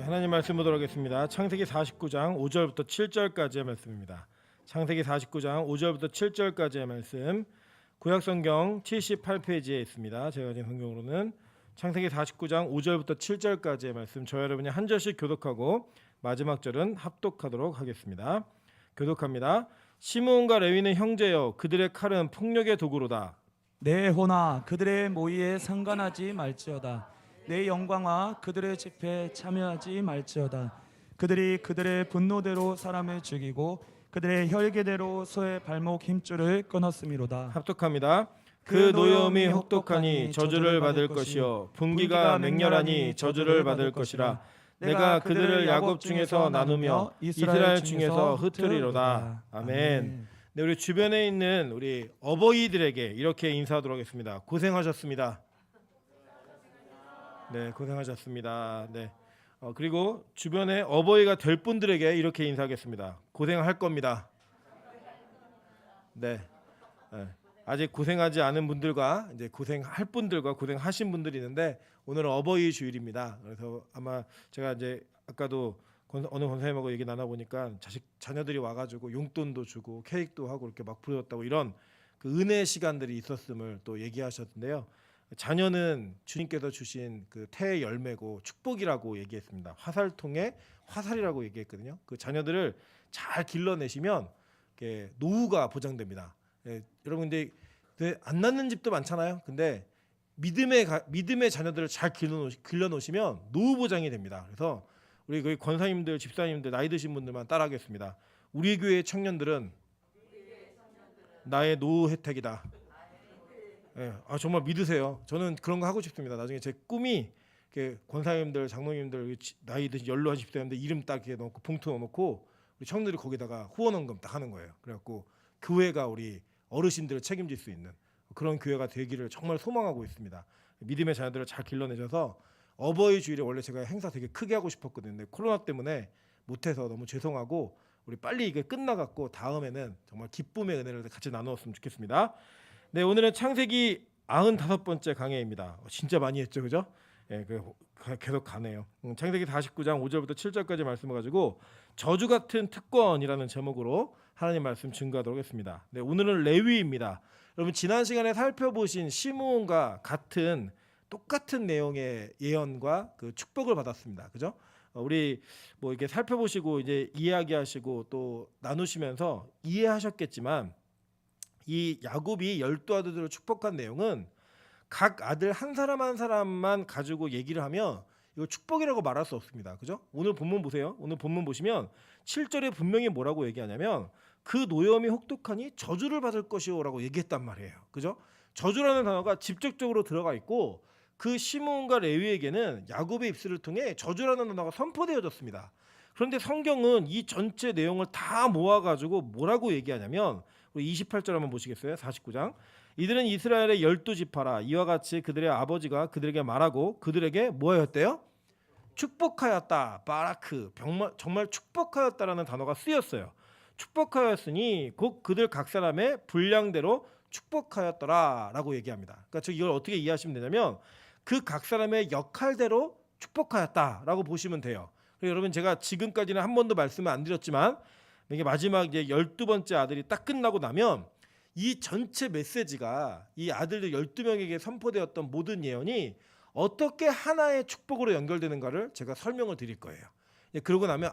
하나님 말씀 보도록 하겠습니다. 창세기 49장 5절부터 7절까지의 말씀입니다. 창세기 49장 5절부터 7절까지의 말씀, 구약성경 78페이지에 있습니다. 제가 가진 성경으로는 창세기 49장 5절부터 7절까지의 말씀, 저 여러분이 한 절씩 교독하고 마지막 절은 합독하도록 하겠습니다. 교독합니다. 시므온과 레위는 형제여, 그들의 칼은 폭력의 도구로다. 내 호나 그들의 모의에 상관하지 말지어다. 내 영광아 그들의 집회에 참여하지 말지어다. 그들이 그들의 분노대로 사람을 죽이고 그들의 혈기대로 소의 발목 힘줄을 끊었음이로다. 합독합니다. 그 노여움이 혹독하니 저주를 받을 것이요 분기가 맹렬하니 저주를 받을 것이라. 내가 그들을 야곱 중에서 나누며 이스라엘 중에서 흩으리로다. 아멘. 네, 우리 주변에 있는 우리 어버이들에게 이렇게 인사하도록 하겠습니다. 고생하셨습니다. 네, 고생하셨습니다. 네. 그리고 주변에 어버이가 될 분들에게 이렇게 인사하겠습니다. 고생할 겁니다. 네. 네. 아직 고생하지 않은 분들과 이제 고생할 분들과 고생하신 분들이 있는데 오늘은 어버이 주일입니다. 그래서 아마 제가 이제 아까도 어느 권사님하고 얘기 나눠보니까 자녀들이 와가지고 용돈도 주고 케이크도 하고 이렇게 막 부르셨다고 이런 그 은혜의 시간들이 있었음을 또 얘기하셨는데요. 자녀는 주님께서 주신 그 태의 열매고 축복이라고 얘기했습니다. 화살통에 화살이라고 얘기했거든요. 그 자녀들을 잘 길러내시면 노후가 보장됩니다. 예, 여러분 근데 안 낳는 집도 많잖아요. 근데 믿음의 자녀들을 잘 길러놓으시면 노후 보장이 됩니다. 그래서 우리 그 권사님들, 집사님들, 나이 드신 분들만 따라하겠습니다. 우리 교회 청년들은 나의 노후 혜택이다. 예, 정말 믿으세요. 저는 그런 거 하고 싶습니다. 나중에 제 꿈이 권사님들, 장로님들, 나이 드신 연로한 집사님들 이름 딱 이렇게 넣고 봉투 넣어놓고 우리 청년들이 거기다가 후원원금 딱 하는 거예요. 그래갖고 교회가 우리 어르신들을 책임질 수 있는 그런 교회가 되기를 정말 소망하고 있습니다. 믿음의 자녀들을 잘 길러내셔서 어버이 주일에 원래 제가 행사 되게 크게 하고 싶었거든요. 근데 코로나 때문에 못해서 너무 죄송하고 우리 빨리 이게 끝나갖고 다음에는 정말 기쁨의 은혜를 같이 나누었으면 좋겠습니다. 네, 오늘은 창세기 95번째 강해입니다. 진짜 많이 했죠, 그죠? 예, 계속 가네요. 창세기 49장 5절부터 7절까지 말씀을 가지고 저주 같은 특권이라는 제목으로 하나님 말씀 증거하도록 하겠습니다. 네, 오늘은 레위입니다. 여러분 지난 시간에 살펴보신 시므온과 똑같은 내용의 예언과 그 축복을 받았습니다. 그죠? 우리 뭐 이렇게 살펴보시고 이제 이야기하시고 또 나누시면서 이해하셨겠지만 이 야곱이 12아들들을 축복한 내용은 각 아들 한 사람 한 사람만 가지고 얘기를 하면 이거 축복이라고 말할 수 없습니다. 그죠? 오늘 본문 보세요. 오늘 본문 보시면 7절에 분명히 뭐라고 얘기하냐면 그 노여움이 혹독하니 저주를 받을 것이요라고 얘기했단 말이에요. 그죠? 저주라는 단어가 직접적으로 들어가 있고 그 시므온과 레위에게는 야곱의 입술을 통해 저주라는 단어가 선포되어졌습니다. 그런데 성경은 이 전체 내용을 다 모아가지고 뭐라고 얘기하냐면 우리 28절 한번 보시겠어요? 49장. 이들은 이스라엘의 12지파라. 이와 같이 그들의 아버지가 그들에게 말하고 그들에게 뭐였대요? 축복하였다. 바라크. 정말 축복하였다라는 단어가 쓰였어요. 축복하였으니 곧 그들 각 사람의 분량대로 축복하였더라라고 얘기합니다. 그러니까 이걸 어떻게 이해하시면 되냐면 그 각 사람의 역할대로 축복하였다라고 보시면 돼요. 그리고 여러분 제가 지금까지는 한 번도 말씀을 안 드렸지만 이게 마지막 이제 12번째 아들이 딱 끝나고 나면 이 전체 메시지가 이 아들들 12명에게 선포되었던 모든 예언이 어떻게 하나의 축복으로 연결되는가를 제가 설명을 드릴 거예요. 그러고 나면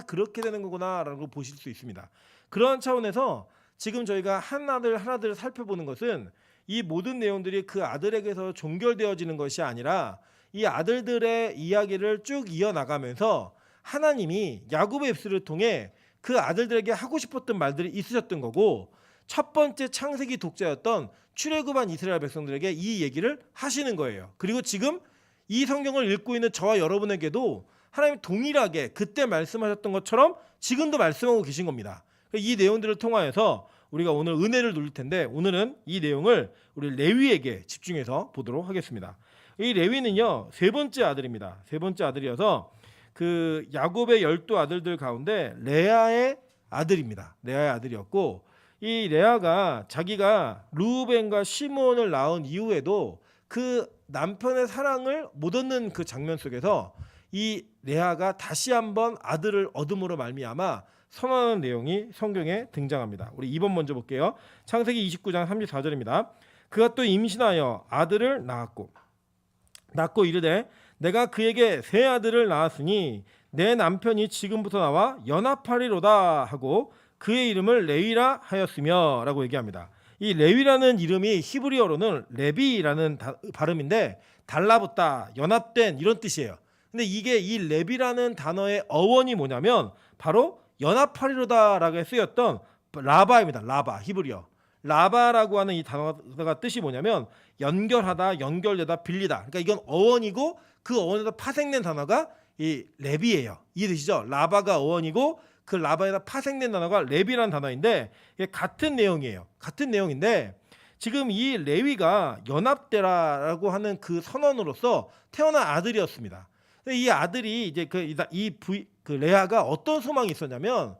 그렇게 되는 거구나라고 보실 수 있습니다. 그런 차원에서 지금 저희가 하나들 살펴보는 것은 이 모든 내용들이 그 아들에게서 종결되어지는 것이 아니라 이 아들들의 이야기를 쭉 이어나가면서 하나님이 야곱의 입술을 통해 그 아들들에게 하고 싶었던 말들이 있으셨던 거고 첫 번째 창세기 독자였던 출애굽한 이스라엘 백성들에게 이 얘기를 하시는 거예요. 그리고 지금 이 성경을 읽고 있는 저와 여러분에게도 하나님이 동일하게 그때 말씀하셨던 것처럼 지금도 말씀하고 계신 겁니다. 이 내용들을 통하여서 우리가 오늘 은혜를 누릴 텐데 오늘은 이 내용을 우리 레위에게 집중해서 보도록 하겠습니다. 이 레위는요 세 번째 아들입니다. 세 번째 아들이어서 그 야곱의 12아들들 가운데 레아의 아들입니다. 레아의 아들이었고 이 레아가 자기가 르우벤과 시므온을 낳은 이후에도 그 남편의 사랑을 못 얻는 그 장면 속에서 이 레아가 다시 한번 아들을 얻음으로 말미암아 선언하는 내용이 성경에 등장합니다. 우리 2번 먼저 볼게요. 창세기 29장 34절입니다. 그가 또 임신하여 아들을 낳고 이르되 내가 그에게 세 아들을 낳았으니 내 남편이 지금부터 나와 연합하리로다 하고 그의 이름을 레위라 하였으며 라고 얘기합니다. 이 레위라는 이름이 히브리어로는 레비라는 발음인데 달라붙다, 연합된 이런 뜻이에요. 근데 이게 이 레비라는 단어의 어원이 뭐냐면 바로 연합하리로다라고 쓰였던 라바입니다. 라바, 히브리어. 라바라고 하는 이 단어가 뜻이 뭐냐면 연결하다, 연결되다, 빌리다. 그러니까 이건 어원이고 그 어원에서 파생된 단어가 이 레비예요. 이해되시죠? 라바가 어원이고 그 라바에다 파생된 단어가 레비라는 단어인데 이게 같은 내용이에요. 같은 내용인데 지금 이 레위가 연합되라라고 하는 그 선언으로서 태어난 아들이었습니다. 이 아들이 이제 그 레아가 어떤 소망이 있었냐면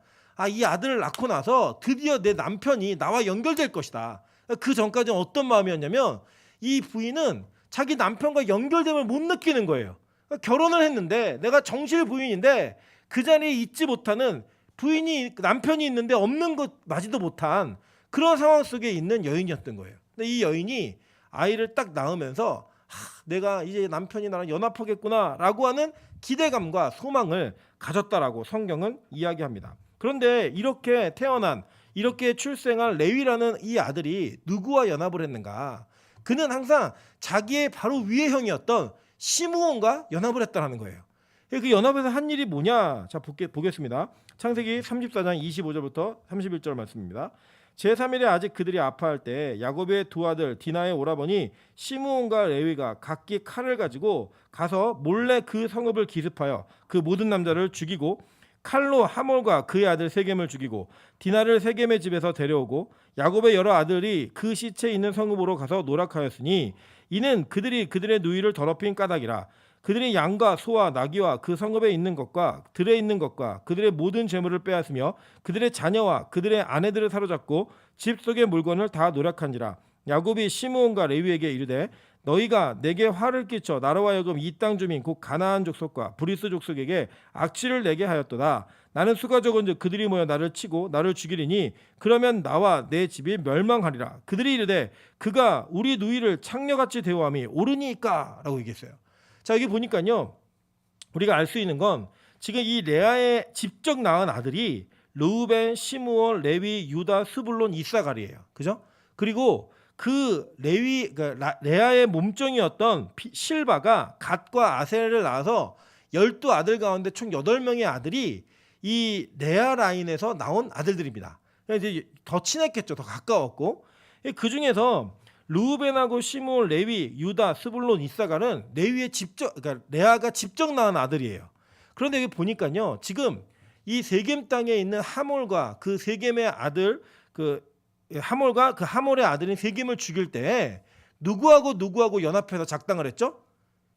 이 아들을 낳고 나서 드디어 내 남편이 나와 연결될 것이다. 그 전까지는 어떤 마음이었냐면 이 부인은 자기 남편과 연결됨을 못 느끼는 거예요. 결혼을 했는데 내가 정실 부인인데 그 자리에 있지 못하는 남편이 있는데 없는 것 마지도 못한 그런 상황 속에 있는 여인이었던 거예요. 근데 이 여인이 아이를 딱 낳으면서 내가 이제 남편이 나랑 연합하겠구나라고 하는 기대감과 소망을 가졌다라고 성경은 이야기합니다. 그런데 이렇게 태어난 이렇게 출생한 레위라는 이 아들이 누구와 연합을 했는가? 그는 항상 자기의 바로 위의 형이었던 시므온과 연합을 했다는 거예요. 그 연합에서 한 일이 뭐냐? 자 보겠습니다. 창세기 34장 25절부터 31절 말씀입니다. 제3일에 아직 그들이 아파할 때 야곱의 두 아들 디나의 오라버니 시므온과 레위가 각기 칼을 가지고 가서 몰래 그 성읍을 기습하여 그 모든 남자를 죽이고 칼로 하몰과 그의 아들 세겜을 죽이고 디나를 세겜의 집에서 데려오고 야곱의 여러 아들이 그 시체 있는 성읍으로 가서 노락하였으니 이는 그들이 그들의 누이를 더럽힌 까닭이라. 그들이 양과 소와 나귀와 그 성읍에 있는 것과 들에 있는 것과 그들의 모든 재물을 빼앗으며 그들의 자녀와 그들의 아내들을 사로잡고 집 속의 물건을 다 노략한지라. 야곱이 시므온과 레위에게 이르되 너희가 내게 화를 끼쳐 나로 하여금 이 땅 주민 곧 가나안 족속과 브리스 족속에게 악취를 내게 하였도다. 나는 수가 적은즉 그들이 모여 나를 치고 나를 죽이리니 그러면 나와 내 집이 멸망하리라. 그들이 이르되 그가 우리 누이를 창녀같이 대우함이 옳으니까 라고 얘기했어요. 자 여기 보니까요 우리가 알 수 있는 건 지금 이 레아의 직접 낳은 아들이 르우벤, 시므온, 레위, 유다, 스불론, 이사갈이에요. 그죠? 그리고 그 레아의 몸종이었던 실바가 갓과 아셀을 낳아서 12아들 가운데 총 8명의 아들이 이 레아 라인에서 나온 아들들입니다. 이제 더 친했겠죠. 더 가까웠고 그 중에서 르우벤하고 시므온, 레위, 유다, 스불론, 이사갈은 그러니까 레아가 직접 낳은 아들이에요. 그런데 여기 보니까요, 지금 이 세겜 땅에 있는 하몰과 그 세겜의 아들, 하몰과 그 하몰의 아들인 세겜을 죽일 때 누구하고 연합해서 작당을 했죠?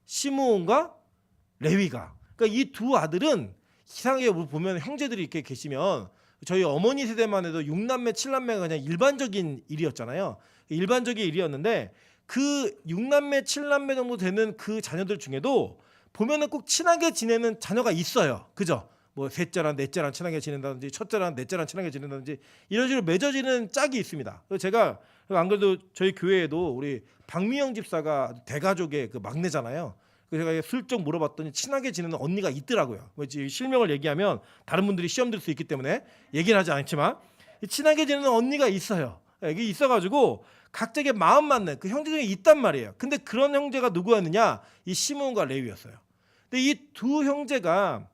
시므온과 레위가. 그러니까 이 두 아들은 이상하게 보면 형제들이 이렇게 계시면 저희 어머니 세대만 해도 6남매, 7남매가 그냥 일반적인 일이었잖아요. 일반적인 일이었는데 그 6남매, 7남매 정도 되는 그 자녀들 중에도 보면은 꼭 친하게 지내는 자녀가 있어요. 그죠? 뭐 셋째랑 넷째랑 친하게 지낸다든지 첫째랑 넷째랑 친하게 지낸다든지 이런 식으로 맺어지는 짝이 있습니다. 그래서 제가 안 그래도 저희 교회에도 우리 박미영 집사가 대가족의 그 막내잖아요. 그래서 제가 슬쩍 물어봤더니 친하게 지내는 언니가 있더라고요. 실명을 얘기하면 다른 분들이 시험 들 수 있기 때문에 얘기는 하지 않지만 친하게 지내는 언니가 있어요. 이게 있어가지고 각자의 마음 맞는 그 형제 중에 있단 말이에요. 근데 그런 형제가 누구였느냐? 이 시므온과 레위였어요. 근데 이 두 형제가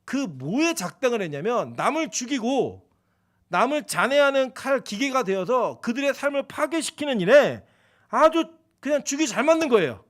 그 뭐에 작당을 했냐면 남을 죽이고 남을 잔해하는 칼 기계가 되어서 그들의 삶을 파괴시키는 일에 아주 그냥 죽이 잘 맞는 거예요.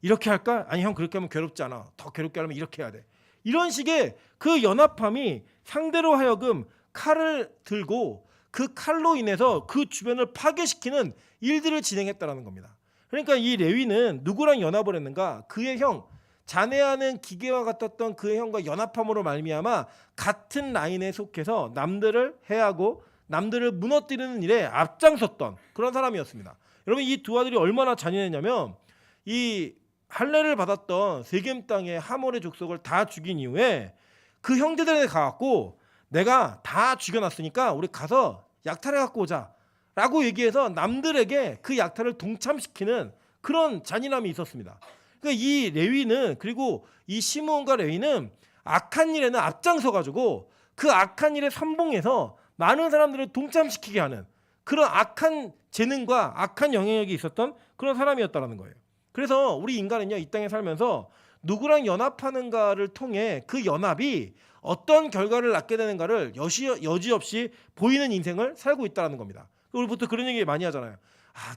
이렇게 할까? 아니 형 그렇게 하면 괴롭지 않아. 더 괴롭게 하려면 이렇게 해야 돼. 이런 식의 그 연합함이 상대로 하여금 칼을 들고 그 칼로 인해서 그 주변을 파괴시키는 일들을 진행했다라는 겁니다. 그러니까 이 레위는 누구랑 연합을 했는가? 그의 형, 잔해하는 기계와 같았던 그의 형과 연합함으로 말미암아 같은 라인에 속해서 남들을 해하고 남들을 무너뜨리는 일에 앞장섰던 그런 사람이었습니다. 여러분 이 두 아들이 얼마나 잔인했냐면 이 할례를 받았던 세겜 땅의 하몰의 족속을 다 죽인 이후에 그 형제들에 가갖고 내가 다 죽여놨으니까 우리 가서 약탈해 갖고 오자라고 얘기해서 남들에게 그 약탈을 동참시키는 그런 잔인함이 있었습니다. 그러니까 이 레위는, 그리고 이 시므온과 레위는 악한 일에는 앞장서 가지고 그 악한 일에 선봉해서 많은 사람들을 동참시키게 하는 그런 악한 재능과 악한 영향력이 있었던 그런 사람이었다라는 거예요. 그래서 우리 인간은요, 이 땅에 살면서 누구랑 연합하는가를 통해 그 연합이 어떤 결과를 낳게 되는가를 여지없이 보이는 인생을 살고 있다는 겁니다. 우리 보통 그런 얘기 많이 하잖아요.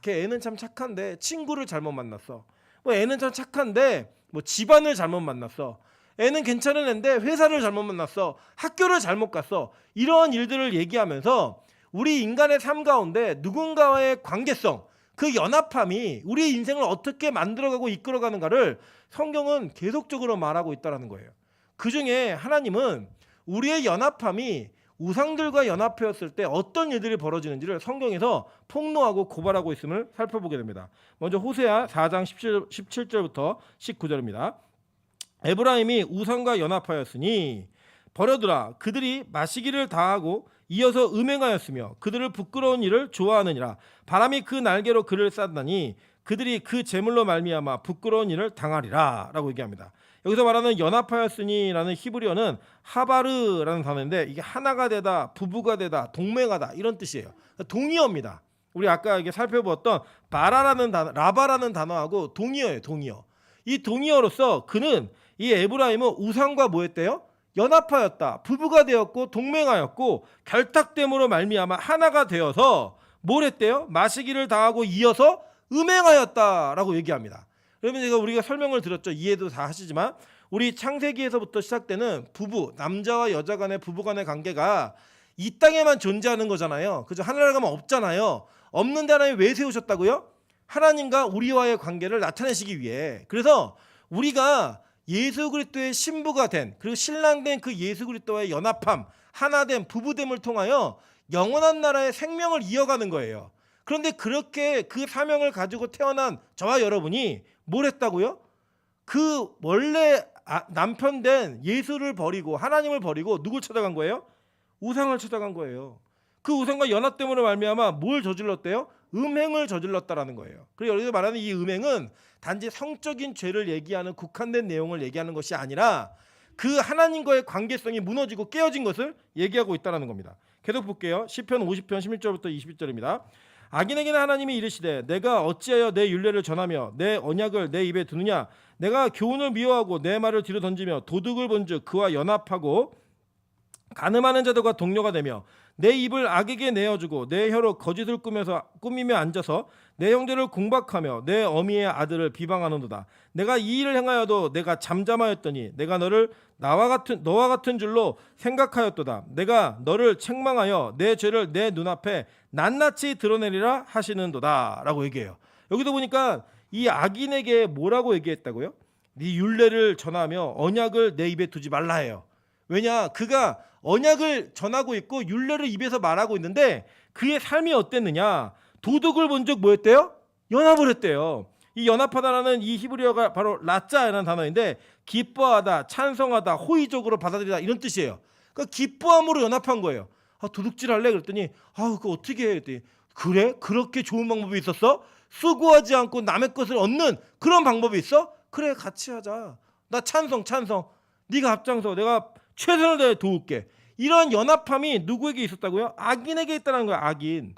걔 애는 참 착한데 친구를 잘못 만났어. 애는 참 착한데 집안을 잘못 만났어. 애는 괜찮은 애인데 회사를 잘못 만났어. 학교를 잘못 갔어. 이런 일들을 얘기하면서 우리 인간의 삶 가운데 누군가와의 관계성, 그 연합함이 우리의 인생을 어떻게 만들어가고 이끌어가는가를 성경은 계속적으로 말하고 있다는 거예요. 그중에 하나님은 우리의 연합함이 우상들과 연합하였을 때 어떤 일들이 벌어지는지를 성경에서 폭로하고 고발하고 있음을 살펴보게 됩니다. 먼저 호세아 4장 17절부터 19절입니다. 에브라임이 우상과 연합하였으니 버려두라. 그들이 마시기를 다하고 이어서 음행하였으며 그들을 부끄러운 일을 좋아하느니라. 바람이 그 날개로 그를 쌌다니 그들이 그 제물로 말미암아 부끄러운 일을 당하리라 라고 얘기합니다. 여기서 말하는 연합하였으니라는 히브리어는 하바르라는 단어인데 이게 하나가 되다, 부부가 되다, 동맹하다 이런 뜻이에요. 동의어입니다. 우리 아까 이게 살펴보았던 바라라는 단어, 라바라는 단어하고 동의어예요. 동의어. 이 동의어로서 그는 이 에브라임은 우상과 뭐였대요? 연합하였다. 부부가 되었고 동맹하였고 결탁됨으로 말미암아 하나가 되어서 뭘 했대요? 마시기를 당하고 이어서 음행하였다라고 얘기합니다. 그러면 제가 우리가 설명을 드렸죠. 이해도 다 하시지만 우리 창세기에서부터 시작되는 부부, 남자와 여자 간의 부부 간의 관계가 이 땅에만 존재하는 거잖아요. 그죠? 하늘나라 가면 없잖아요. 없는데 하나님 왜 세우셨다고요? 하나님과 우리와의 관계를 나타내시기 위해. 그래서 우리가 예수 그리스도의 신부가 된, 그리고 신랑된 그 예수 그리스도와의 연합함, 하나됨, 부부됨을 통하여 영원한 나라의 생명을 이어가는 거예요. 그런데 그렇게 그 사명을 가지고 태어난 저와 여러분이 뭘 했다고요? 그 원래 남편 된 예수를 버리고 하나님을 버리고 누굴 찾아간 거예요? 우상을 찾아간 거예요. 그 우상과 연합됨으로 말미암아 뭘 저질렀대요? 음행을 저질렀다라는 거예요. 그리고 여기서 말하는 이 음행은 단지 성적인 죄를 얘기하는 국한된 내용을 얘기하는 것이 아니라 그 하나님과의 관계성이 무너지고 깨어진 것을 얘기하고 있다는 겁니다. 계속 볼게요. 시편 50편 11절부터 20절입니다. 악인에게는 하나님이 이르시되 내가 어찌하여 내 율례를 전하며 내 언약을 내 입에 두느냐. 내가 교훈을 미워하고 내 말을 뒤로 던지며 도둑을 본즉 그와 연합하고 간음하는 자들과 동료가 되며 내 입을 악에게 내어주고 내 혀로 거짓을 꾸미며 앉아서 내 형제를 공박하며 내 어미의 아들을 비방하는도다. 내가 이 일을 행하여도 내가 잠잠하였더니 내가 너를 너와 같은 줄로 생각하였도다. 내가 너를 책망하여 내 죄를 내 눈앞에 낱낱이 드러내리라 하시는도다 라고 얘기해요. 여기도 보니까 이 악인에게 뭐라고 얘기했다고요? 네 율례를 전하며 언약을 내 입에 두지 말라 해요. 왜냐? 그가 언약을 전하고 있고 율례를 입에서 말하고 있는데 그의 삶이 어땠느냐? 도둑을 본 적 뭐였대요? 연합을 했대요. 이 연합하다라는 이 히브리어가 바로 라짜라는 단어인데 기뻐하다, 찬성하다, 호의적으로 받아들이다 이런 뜻이에요. 그러니까 기뻐함으로 연합한 거예요. 도둑질 할래? 그랬더니 그거 어떻게 해? 그랬더니 그래? 그렇게 좋은 방법이 있었어? 수고하지 않고 남의 것을 얻는 그런 방법이 있어? 그래, 같이 하자. 나 찬성. 네가 앞장서. 내가 최선을 다해 도울게. 이런 연합함이 누구에게 있었다고요? 악인에게 있다는 거야. 악인.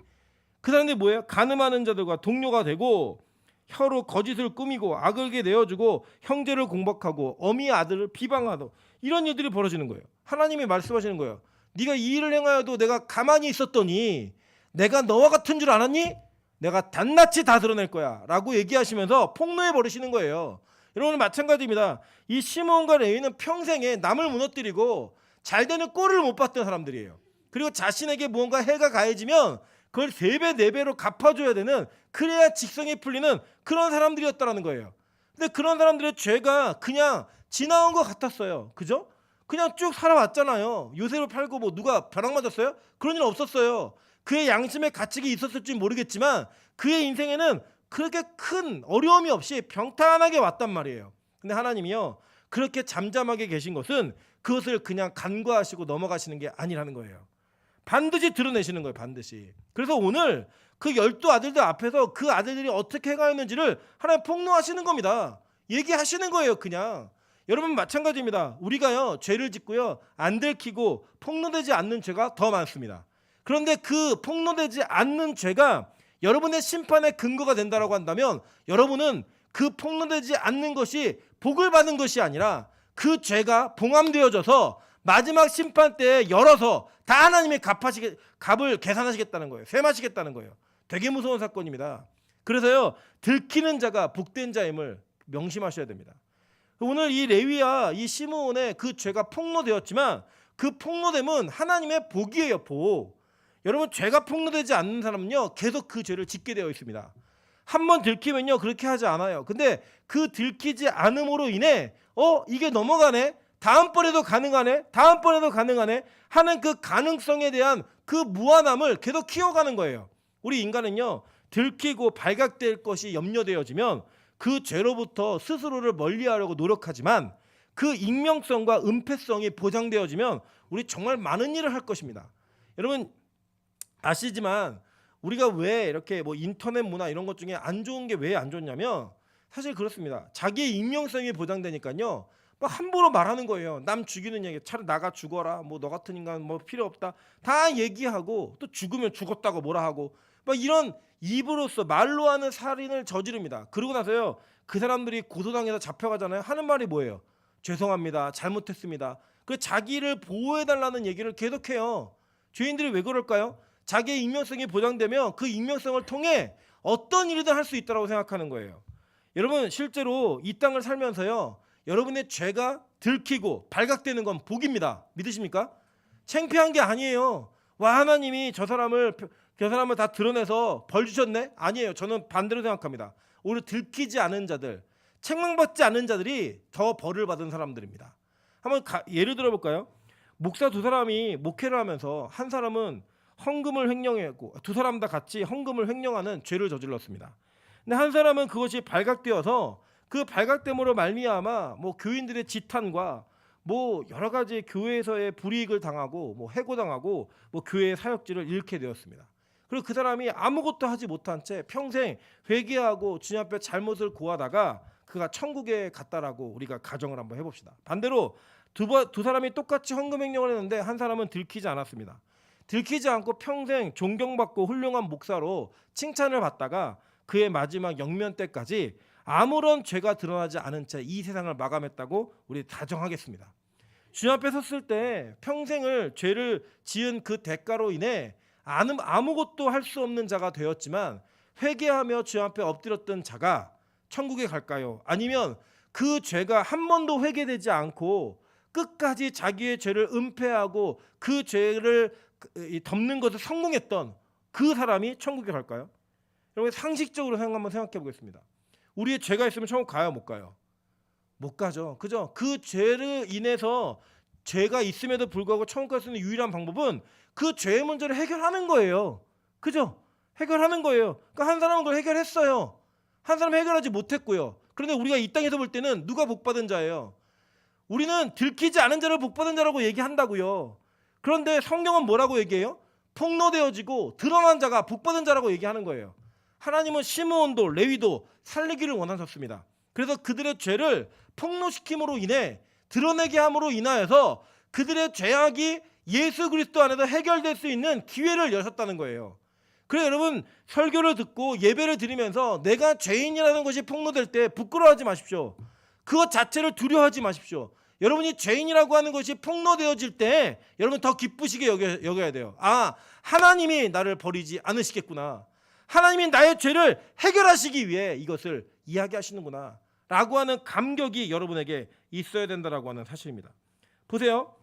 그 사람들이 뭐예요? 간음하는 자들과 동료가 되고 혀로 거짓을 꾸미고 악을게 내어주고 형제를 공박하고 어미의 아들을 비방하고 이런 일들이 벌어지는 거예요. 하나님이 말씀하시는 거예요. 네가 이 일을 행하여도 내가 가만히 있었더니 내가 너와 같은 줄 알았니? 내가 낱낱이 다 드러낼 거야 라고 얘기하시면서 폭로해 버리시는 거예요. 여러분 마찬가지입니다. 이 시므온과 레위는 평생에 남을 무너뜨리고 잘 되는 꼴을 못 봤던 사람들이에요. 그리고 자신에게 무언가 해가 가해지면 그걸 3배 4배로 갚아줘야 되는, 그래야 직성이 풀리는 그런 사람들이었다는 거예요. 근데 그런 사람들의 죄가 그냥 지나온 것 같았어요. 그죠? 그냥 쭉 살아왔잖아요. 요셉을 팔고 뭐 누가 벼락 맞았어요? 그런 일 없었어요. 그의 양심의 가책이 있었을지 모르겠지만 그의 인생에는 그렇게 큰 어려움이 없이 평탄하게 왔단 말이에요. 근데 하나님이요, 그렇게 잠잠하게 계신 것은 그것을 그냥 간과하시고 넘어가시는 게 아니라는 거예요. 반드시 드러내시는 거예요. 반드시. 그래서 오늘 그 12 아들들 앞에서 그 아들들이 어떻게 행하였는지를 하나님 폭로하시는 겁니다. 얘기하시는 거예요. 그냥. 여러분 마찬가지입니다. 우리가요, 죄를 짓고요, 안 들키고 폭로되지 않는 죄가 더 많습니다. 그런데 그 폭로되지 않는 죄가 여러분의 심판의 근거가 된다라고 한다면, 여러분은 그 폭로되지 않는 것이 복을 받은 것이 아니라 그 죄가 봉함되어져서 마지막 심판 때에 열어서 다 하나님이 값을 계산하시겠다는 거예요. 셈하시겠다는 거예요. 되게 무서운 사건입니다. 그래서요, 들키는 자가 복된 자임을 명심하셔야 됩니다. 오늘 이 레위와 이 시므온의 그 죄가 폭로되었지만 그 폭로됨은 하나님의 복이에요. 복. 여러분, 죄가 폭로되지 않는 사람은요, 계속 그 죄를 짓게 되어 있습니다. 한번 들키면요, 그렇게 하지 않아요. 근데 그 들키지 않음으로 인해 이게 넘어가네, 다음번에도 가능하네, 다음번에도 가능하네 하는 그 가능성에 대한 그 무한함을 계속 키워가는 거예요. 우리 인간은요, 들키고 발각될 것이 염려되어지면 그 죄로부터 스스로를 멀리하려고 노력하지만 그 익명성과 은폐성이 보장되어지면 우리 정말 많은 일을 할 것입니다. 여러분 아시지만 우리가 왜 이렇게 뭐 인터넷 문화 이런 것 중에 안 좋은 게 왜 안 좋냐면, 사실 그렇습니다. 자기의 익명성이 보장되니까요, 막 함부로 말하는 거예요. 남 죽이는 얘기, 차라리 나가 죽어라, 뭐 너 같은 인간 뭐 필요 없다, 다 얘기하고, 또 죽으면 죽었다고 뭐라 하고, 막 이런 입으로써 말로 하는 살인을 저지릅니다. 그러고 나서요, 그 사람들이 고소당해서 잡혀가잖아요. 하는 말이 뭐예요? 죄송합니다, 잘못했습니다. 그 자기를 보호해달라는 얘기를 계속해요. 죄인들이 왜 그럴까요? 자기의 익명성이 보장되면 그 익명성을 통해 어떤 일이든 할 수 있다고 생각하는 거예요. 여러분 실제로 이 땅을 살면서요, 여러분의 죄가 들키고 발각되는 건 복입니다. 믿으십니까? 창피한 게 아니에요. 와, 하나님이 저 사람을 다 드러내서 벌 주셨네? 아니에요. 저는 반대로 생각합니다. 오히려 들키지 않은 자들, 책망받지 않은 자들이 더 벌을 받은 사람들입니다. 한번 예를 들어볼까요? 목사 두 사람이 목회를 하면서 한 사람은 헌금을 횡령했고, 두 사람 다 같이 헌금을 횡령하는 죄를 저질렀습니다. 근데 한 사람은 그것이 발각되어서 그 발각됨으로 말미암아 뭐 교인들의 지탄과 뭐 여러 가지 교회에서의 불이익을 당하고 뭐 해고당하고 뭐 교회의 사역지를 잃게 되었습니다. 그리고 그 사람이 아무것도 하지 못한 채 평생 회개하고 주님 앞에 잘못을 고하다가 그가 천국에 갔다라고 우리가 가정을 한번 해봅시다. 반대로 두 사람이 똑같이 헌금 횡령을 했는데 한 사람은 들키지 않았습니다. 들키지 않고 평생 존경받고 훌륭한 목사로 칭찬을 받다가 그의 마지막 영면 때까지 아무런 죄가 드러나지 않은 채 이 세상을 마감했다고 우리 다정하겠습니다. 주님 앞에 섰을 때 평생을 죄를 지은 그 대가로 인해 아무것도 할 수 없는 자가 되었지만 회개하며 주님 앞에 엎드렸던 자가 천국에 갈까요? 아니면 그 죄가 한 번도 회개되지 않고 끝까지 자기의 죄를 은폐하고 그 죄를 덮는 것을 성공했던 그 사람이 천국에 갈까요? 여러분 상식적으로 한번 생각해 보겠습니다. 우리의 죄가 있으면 천국 가요, 못 가요? 못 가죠. 그죠? 그 죄를 인해서 죄가 있음에도 불구하고 천국 갈 수 있는 유일한 방법은 그 죄의 문제를 해결하는 거예요. 그죠? 해결하는 거예요. 그러니까 한 사람은 그걸 해결했어요. 한 사람은 해결하지 못했고요. 그런데 우리가 이 땅에서 볼 때는 누가 복받은 자예요? 우리는 들키지 않은 자를 복받은 자라고 얘기한다고요. 그런데 성경은 뭐라고 얘기해요? 폭로되어지고 드러난 자가 복받은 자라고 얘기하는 거예요. 하나님은 시므온도 레위도 살리기를 원하셨습니다. 그래서 그들의 죄를 폭로시킴으로 인해 드러내게 함으로 인하여서 그들의 죄악이 예수 그리스도 안에서 해결될 수 있는 기회를 여셨다는 거예요. 그래서 여러분 설교를 듣고 예배를 드리면서 내가 죄인이라는 것이 폭로될 때 부끄러워하지 마십시오. 그것 자체를 두려워하지 마십시오. 여러분이 죄인이라고 하는 것이 폭로되어질 때 여러분 더 기쁘시게 여겨야 돼요. 아, 하나님이 나를 버리지 않으시겠구나. 하나님이 나의 죄를 해결하시기 위해 이것을 이야기하시는구나 라고 하는 감격이 여러분에게 있어야 된다라고 하는 사실입니다. 보세요.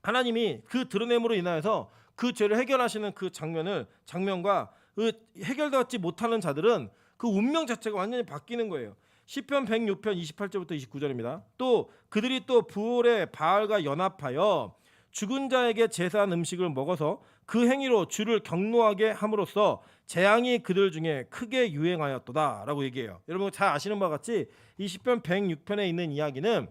하나님이 그 드러냄으로 인하여서 그 죄를 해결하시는 그 장면과 그 해결받지 못하는 자들은 그 운명 자체가 완전히 바뀌는 거예요. 시편 106편 28절부터 29절입니다. 또 그들이 또 부올의 바알과 연합하여 죽은 자에게 제사한 음식을 먹어서 그 행위로 주를 경노하게 함으로써 재앙이 그들 중에 크게 유행하였도다라고 얘기해요. 여러분 잘 아시는 바와 같이 이 시편 106편에 있는 이야기는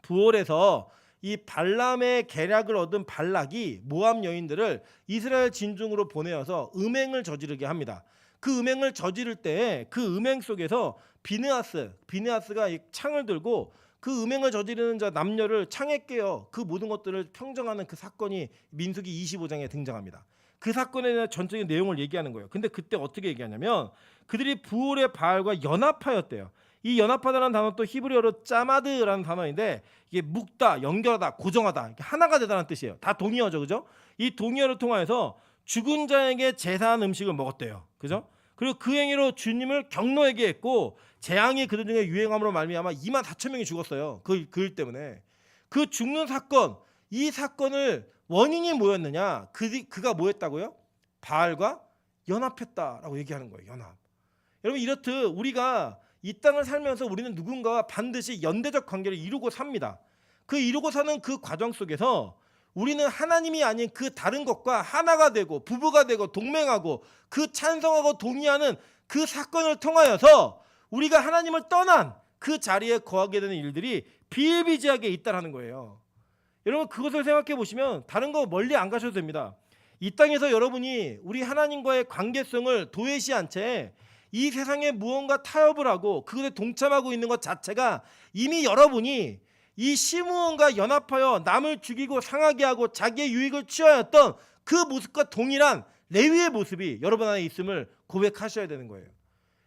부올에서 이 발람의 계략을 얻은 발락이 모압 여인들을 이스라엘 진중으로 보내어서 음행을 저지르게 합니다. 그 음행을 저지를 때 그 음행 속에서 비느하스가 이 창을 들고 그 음행을 저지르는 자 남녀를 창에 깨어 그 모든 것들을 평정하는 그 사건이 민수기 25장에 등장합니다. 그 사건에 대한 전적인 내용을 얘기하는 거예요. 근데 그때 어떻게 얘기하냐면 그들이 부올의 바알과 연합하였대요. 이 연합하다는 단어 또 히브리어로 짜마드라는 단어인데 이게 묶다, 연결하다, 고정하다, 이렇게 하나가 되다는 뜻이에요. 다 동의어죠, 그죠? 이 동의어를 통하여서 죽은 자에게 제사한 음식을 먹었대요, 그죠? 그리고 그 행위로 주님을 경노하게 했고 재앙이 그들 중에 유행함으로 말미암아 24,000명이 죽었어요. 그 일 때문에. 그 죽는 사건, 이 사건을 원인이 뭐였느냐? 그가 뭐였다고요? 바알과 연합했다라고 얘기하는 거예요. 연합. 여러분 이렇듯 우리가 이 땅을 살면서 우리는 누군가와 반드시 연대적 관계를 이루고 삽니다. 그 이루고 사는 그 과정 속에서 우리는 하나님이 아닌 그 다른 것과 하나가 되고 부부가 되고 동맹하고 그 찬성하고 동의하는 그 사건을 통하여서 우리가 하나님을 떠난 그 자리에 거하게 되는 일들이 비일비재하게 있다라는 거예요. 여러분 그것을 생각해 보시면 다른 거 멀리 안 가셔도 됩니다. 이 땅에서 여러분이 우리 하나님과의 관계성을 도외시한 채 이 세상에 무언가 타협을 하고 그것에 동참하고 있는 것 자체가 이미 여러분이 이 시므온과 연합하여 남을 죽이고 상하게 하고 자기의 유익을 취하였던 그 모습과 동일한 레위의 모습이 여러분 안에 있음을 고백하셔야 되는 거예요.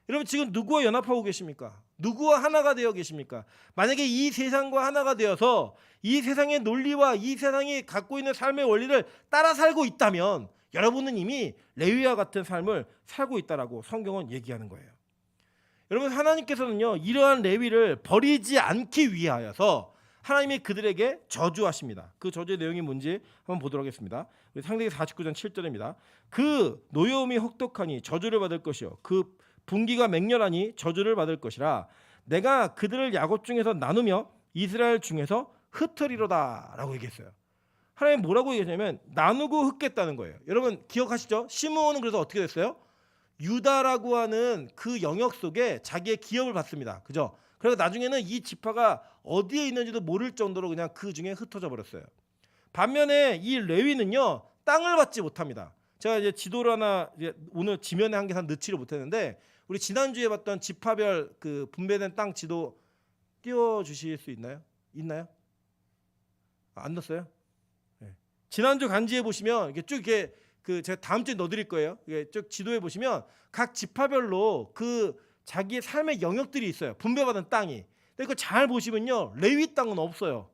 여러분 지금 누구와 연합하고 계십니까? 누구와 하나가 되어 계십니까? 만약에 이 세상과 하나가 되어서 이 세상의 논리와 이 세상이 갖고 있는 삶의 원리를 따라 살고 있다면 여러분은 이미 레위와 같은 삶을 살고 있다라고 성경은 얘기하는 거예요. 여러분 하나님께서는요 이러한 레위를 버리지 않기 위하여서 하나님이 그들에게 저주하십니다. 그 저주의 내용이 뭔지 한번 보도록 하겠습니다. 창세기 49장 7절입니다. 그 노여움이 혹독하니 저주를 받을 것이요 그 분기가 맹렬하니 저주를 받을 것이라 내가 그들을 야곱 중에서 나누며 이스라엘 중에서 흩으리로다 라고 얘기했어요. 하나님 뭐라고 얘기했냐면 나누고 흩겠다는 거예요. 여러분 기억하시죠? 시므온은 그래서 어떻게 됐어요? 유다라고 하는 그 영역 속에 자기의 기업을 받습니다. 그죠? 그래서 나중에는 이 지파가 어디에 있는지도 모를 정도로 그냥 그 중에 흩어져 버렸어요. 반면에 이 레위는요 땅을 받지 못합니다. 제가 이제 지도를 하나 오늘 지면에 한 개 넣지를 못했는데 우리 지난주에 봤던 지파별 그 분배된 땅 지도 띄워주실 수 있나요? 있나요? 안 넣었어요? 네. 지난주 간지에 보시면 이게 쭉 이렇게 그 제가 다음 주에 넣어드릴 거예요. 이게 쭉 지도에 보시면 각 지파별로 그 자기의 삶의 영역들이 있어요. 분배받은 땅이. 근데 그거 잘 보시면요 레위 땅은 없어요.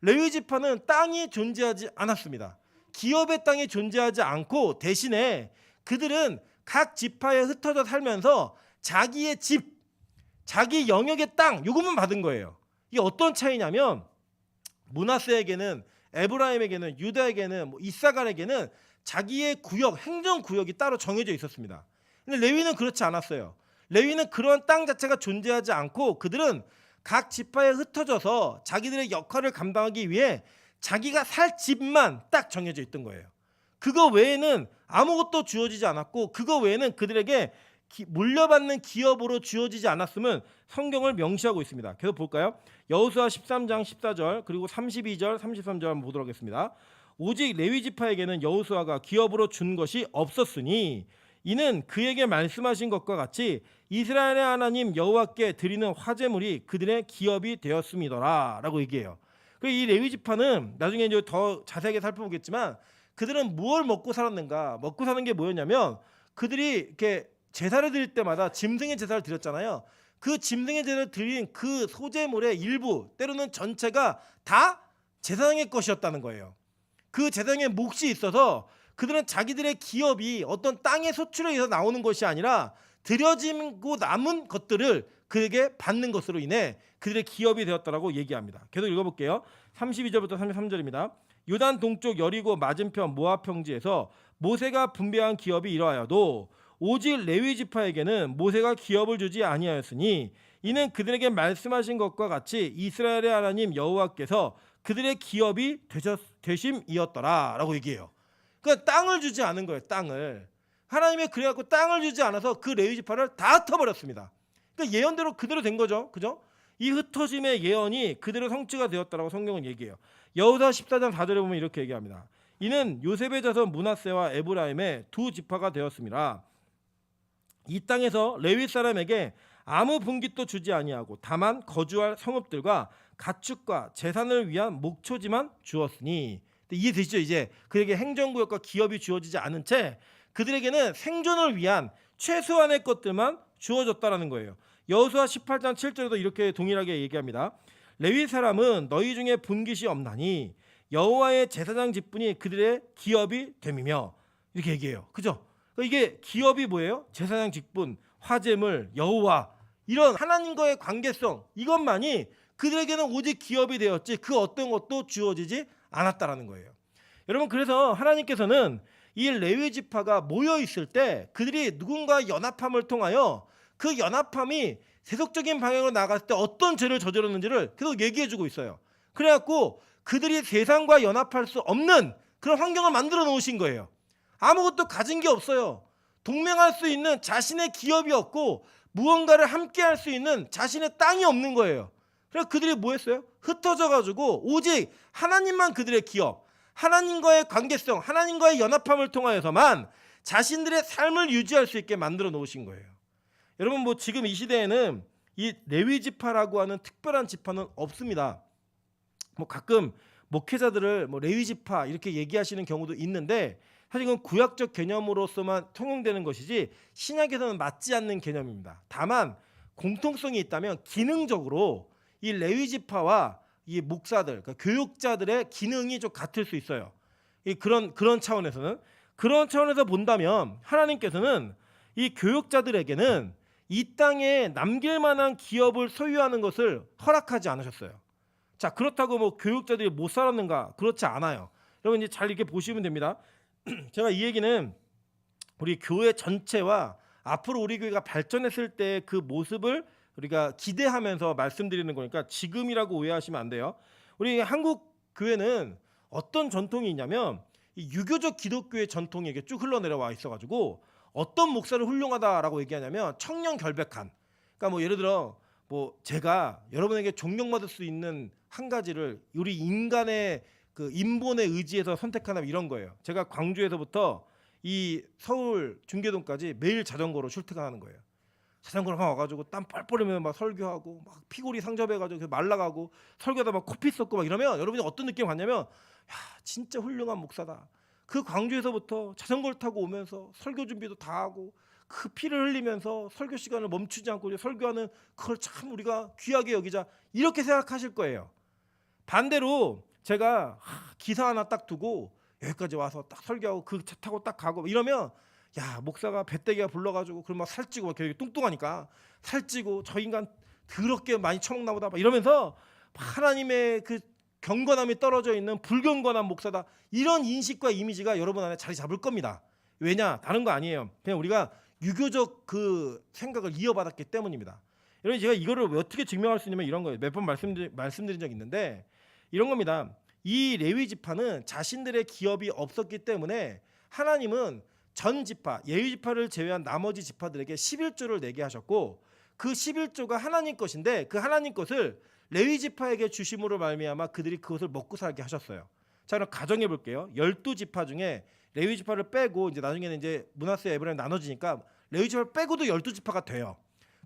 레위 지파는 땅이 존재하지 않았습니다. 기업의 땅이 존재하지 않고 대신에 그들은 각 지파에 흩어져 살면서 자기의 집, 자기 영역의 땅 요것만 받은 거예요. 이게 어떤 차이냐면 므낫세에게는 에브라임에게는 유다에게는 이사갈에게는 자기의 구역, 행정 구역이 따로 정해져 있었습니다. 근데 레위는 그렇지 않았어요. 레위는 그런 땅 자체가 존재하지 않고 그들은 각 지파에 흩어져서 자기들의 역할을 감당하기 위해 자기가 살 집만 딱 정해져 있던 거예요. 그거 외에는 아무것도 주어지지 않았고 그거 외에는 그들에게 물려받는 기업으로 주어지지 않았음은 성경을 명시하고 있습니다. 계속 볼까요? 여호수아 13장 14절 그리고 32절 33절 한번 보도록 하겠습니다. 오직 레위 지파에게는 여호수아가 기업으로 준 것이 없었으니 이는 그에게 말씀하신 것과 같이 이스라엘의 하나님 여호와께 드리는 화제물이 그들의 기업이 되었음이더라 라고 얘기해요. 이 레위 지파는 나중에 이제 더 자세하게 살펴보겠지만 그들은 무엇을 먹고 살았는가? 먹고 사는 게 뭐였냐면 그들이 이렇게 제사를 드릴 때마다 짐승의 제사를 드렸잖아요. 그 짐승의 제사를 드린 그 소제물의 일부 때로는 전체가 다 제사장의 것이었다는 거예요. 그 제사장의 몫이 있어서 그들은 자기들의 기업이 어떤 땅의 소출에 의해서 나오는 것이 아니라 드려지고 남은 것들을 그에게 받는 것으로 인해 그들의 기업이 되었다라고 얘기합니다. 계속 읽어볼게요. 32절부터 33절입니다. 요단 동쪽 여리고 맞은편 모압 평지에서 모세가 분배한 기업이 이러하여도 오직 레위 지파에게는 모세가 기업을 주지 아니하였으니 이는 그들에게 말씀하신 것과 같이 이스라엘의 하나님 여호와께서 그들의 기업이 되심이었더라라고 얘기해요. 그러니까 땅을 주지 않은 거예요. 땅을. 하나님이 그래갖고 땅을 주지 않아서 그 레위 지파를 다 흩어버렸습니다. 그러니까 예언대로 그대로 된 거죠. 그죠? 이 흩어짐의 예언이 그대로 성취가 되었다라고 성경은 얘기해요. 여호수아 14장 4절에 보면 이렇게 얘기합니다. 이는 요셉의 자손 므낫세와 에브라임의 두 지파가 되었습니다. 이 땅에서 레위 사람에게 아무 분깃도 주지 아니하고 다만 거주할 성읍들과 가축과 재산을 위한 목초지만 주었으니, 이해되시죠? 이제 그에게 행정구역과 기업이 주어지지 않은 채 그들에게는 생존을 위한 최소한의 것들만 주어졌다라는 거예요. 여호수아 18장 7절에도 이렇게 동일하게 얘기합니다. 레위 사람은 너희 중에 분깃이 없나니 여호와의 제사장 집뿐이 그들의 기업이 됨이며, 이렇게 얘기해요. 그죠? 그러니까 이게 기업이 뭐예요? 제사장 직분, 화제물, 여호와, 이런 하나님과의 관계성, 이것만이 그들에게는 오직 기업이 되었지 그 어떤 것도 주어지지 않았다라는 거예요. 여러분, 그래서 하나님께서는 이 레위 지파가 모여 있을 때 그들이 누군가 연합함을 통하여 그 연합함이 세속적인 방향으로 나갔을 때 어떤 죄를 저질렀는지를 계속 얘기해주고 있어요. 그래갖고 그들이 세상과 연합할 수 없는 그런 환경을 만들어 놓으신 거예요. 아무것도 가진 게 없어요. 동맹할 수 있는 자신의 기업이 없고 무언가를 함께 할 수 있는 자신의 땅이 없는 거예요. 그래서 그들이 뭐 했어요? 흩어져 가지고 오직 하나님만 그들의 기업, 하나님과의 관계성, 하나님과의 연합함을 통하여서만 자신들의 삶을 유지할 수 있게 만들어 놓으신 거예요. 여러분, 뭐 지금 이 시대에는 이 레위 지파라고 하는 특별한 지파는 없습니다. 뭐 가끔 목회자들을 뭐 레위 지파 이렇게 얘기하시는 경우도 있는데, 사실 이건 구약적 개념으로서만 통용되는 것이지 신약에서는 맞지 않는 개념입니다. 다만 공통성이 있다면 기능적으로 이 레위 지파와 이 목사들, 그러니까 교육자들의 기능이 좀 같을 수 있어요. 그런 차원에서 본다면 하나님께서는 이 교육자들에게는 이 땅에 남길 만한 기업을 소유하는 것을 허락하지 않으셨어요. 자, 그렇다고 뭐 교육자들이 못 살았는가? 그렇지 않아요. 여러분, 이제 잘 이렇게 보시면 됩니다. 제가 이 얘기는 우리 교회 전체와 앞으로 우리 교회가 발전했을 때 그 모습을 우리가 기대하면서 말씀드리는 거니까 지금이라고 오해하시면 안 돼요. 우리 한국 교회는 어떤 전통이 있냐면 이 유교적 기독교의 전통이 이게 쭉 흘러내려와 있어가지고 어떤 목사를 훌륭하다라고 얘기하냐면 청년 결백한. 그러니까 뭐 예를 들어 뭐 제가 여러분에게 존경받을 수 있는 한 가지를 우리 인간의 그 인본에 의지해서 선택하는 이런 거예요. 제가 광주에서부터 이 서울 중계동까지 매일 자전거로 출퇴근하는 거예요. 자전거로 막 와가지고 땀 뻘뻘 흘리면 막 설교하고 막 피골이 상접해가지고 말라가고 설교하다 막 코피 쏟고 막 이러면 여러분이 어떤 느낌 받냐면, 야, 진짜 훌륭한 목사다. 그 광주에서부터 자전거를 타고 오면서 설교 준비도 다 하고 그 피를 흘리면서 설교 시간을 멈추지 않고 설교하는 그걸 참 우리가 귀하게 여기자, 이렇게 생각하실 거예요. 반대로 제가 기사 하나 딱 두고 여기까지 와서 딱 설교하고 그 차 타고 딱 가고 이러면, 야, 목사가 배때기가 불러가지고 그럼 막 살찌고 막 되게 뚱뚱하니까 살찌고 저 인간 더럽게 많이 처먹나 보다 막 이러면서 하나님의 그 경건함이 떨어져 있는 불경건한 목사다, 이런 인식과 이미지가 여러분 안에 자리 잡을 겁니다. 왜냐? 다른 거 아니에요. 그냥 우리가 유교적 그 생각을 이어받았기 때문입니다. 여러분, 제가 이거를 어떻게 증명할 수 있냐면 이런 거예요. 몇 번 말씀드린 적 있는데 이런 겁니다. 이 레위 지파는 자신들의 기업이 없었기 때문에 하나님은 전 지파, 예위 지파를 제외한 나머지 지파들에게 11조를 내게 하셨고, 그 11조가 하나님 것인데 그 하나님 것을 레위 지파에게 주심으로 말미암아 그들이 그것을 먹고 살게 하셨어요. 자, 그럼 가정해 볼게요. 12지파 중에 레위 지파를 빼고 이제 나중에는 이제 므낫세 에브라임 나눠지니까 레위 지파를 빼고도 12지파가 돼요.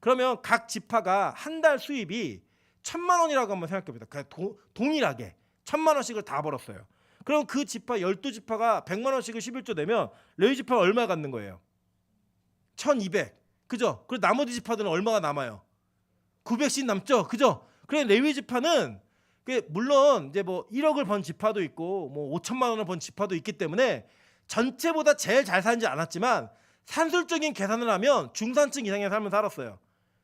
그러면 각 지파가 한 달 수입이 1,000만 원이라고 한번 생각해 봅니다. 그냥 동일하게 1,000만 원씩을 다 벌었어요. 그럼 그 지파 12지파가 100만 원씩을 11조 내면 레위 지파가 얼마 갖는 거예요? 1,200. 그죠? 그리고 나머지 지파들은 얼마가 남아요? 900씩 남죠? 그죠? 그래, 레위 지파는 물론 이제 뭐 1억을 번 지파도 있고 뭐 5천만 원을 번 지파도 있기 때문에 전체보다 제일 잘 살지 않았지만 산술적인 계산을 하면 중산층 이상의 삶을 살았어요.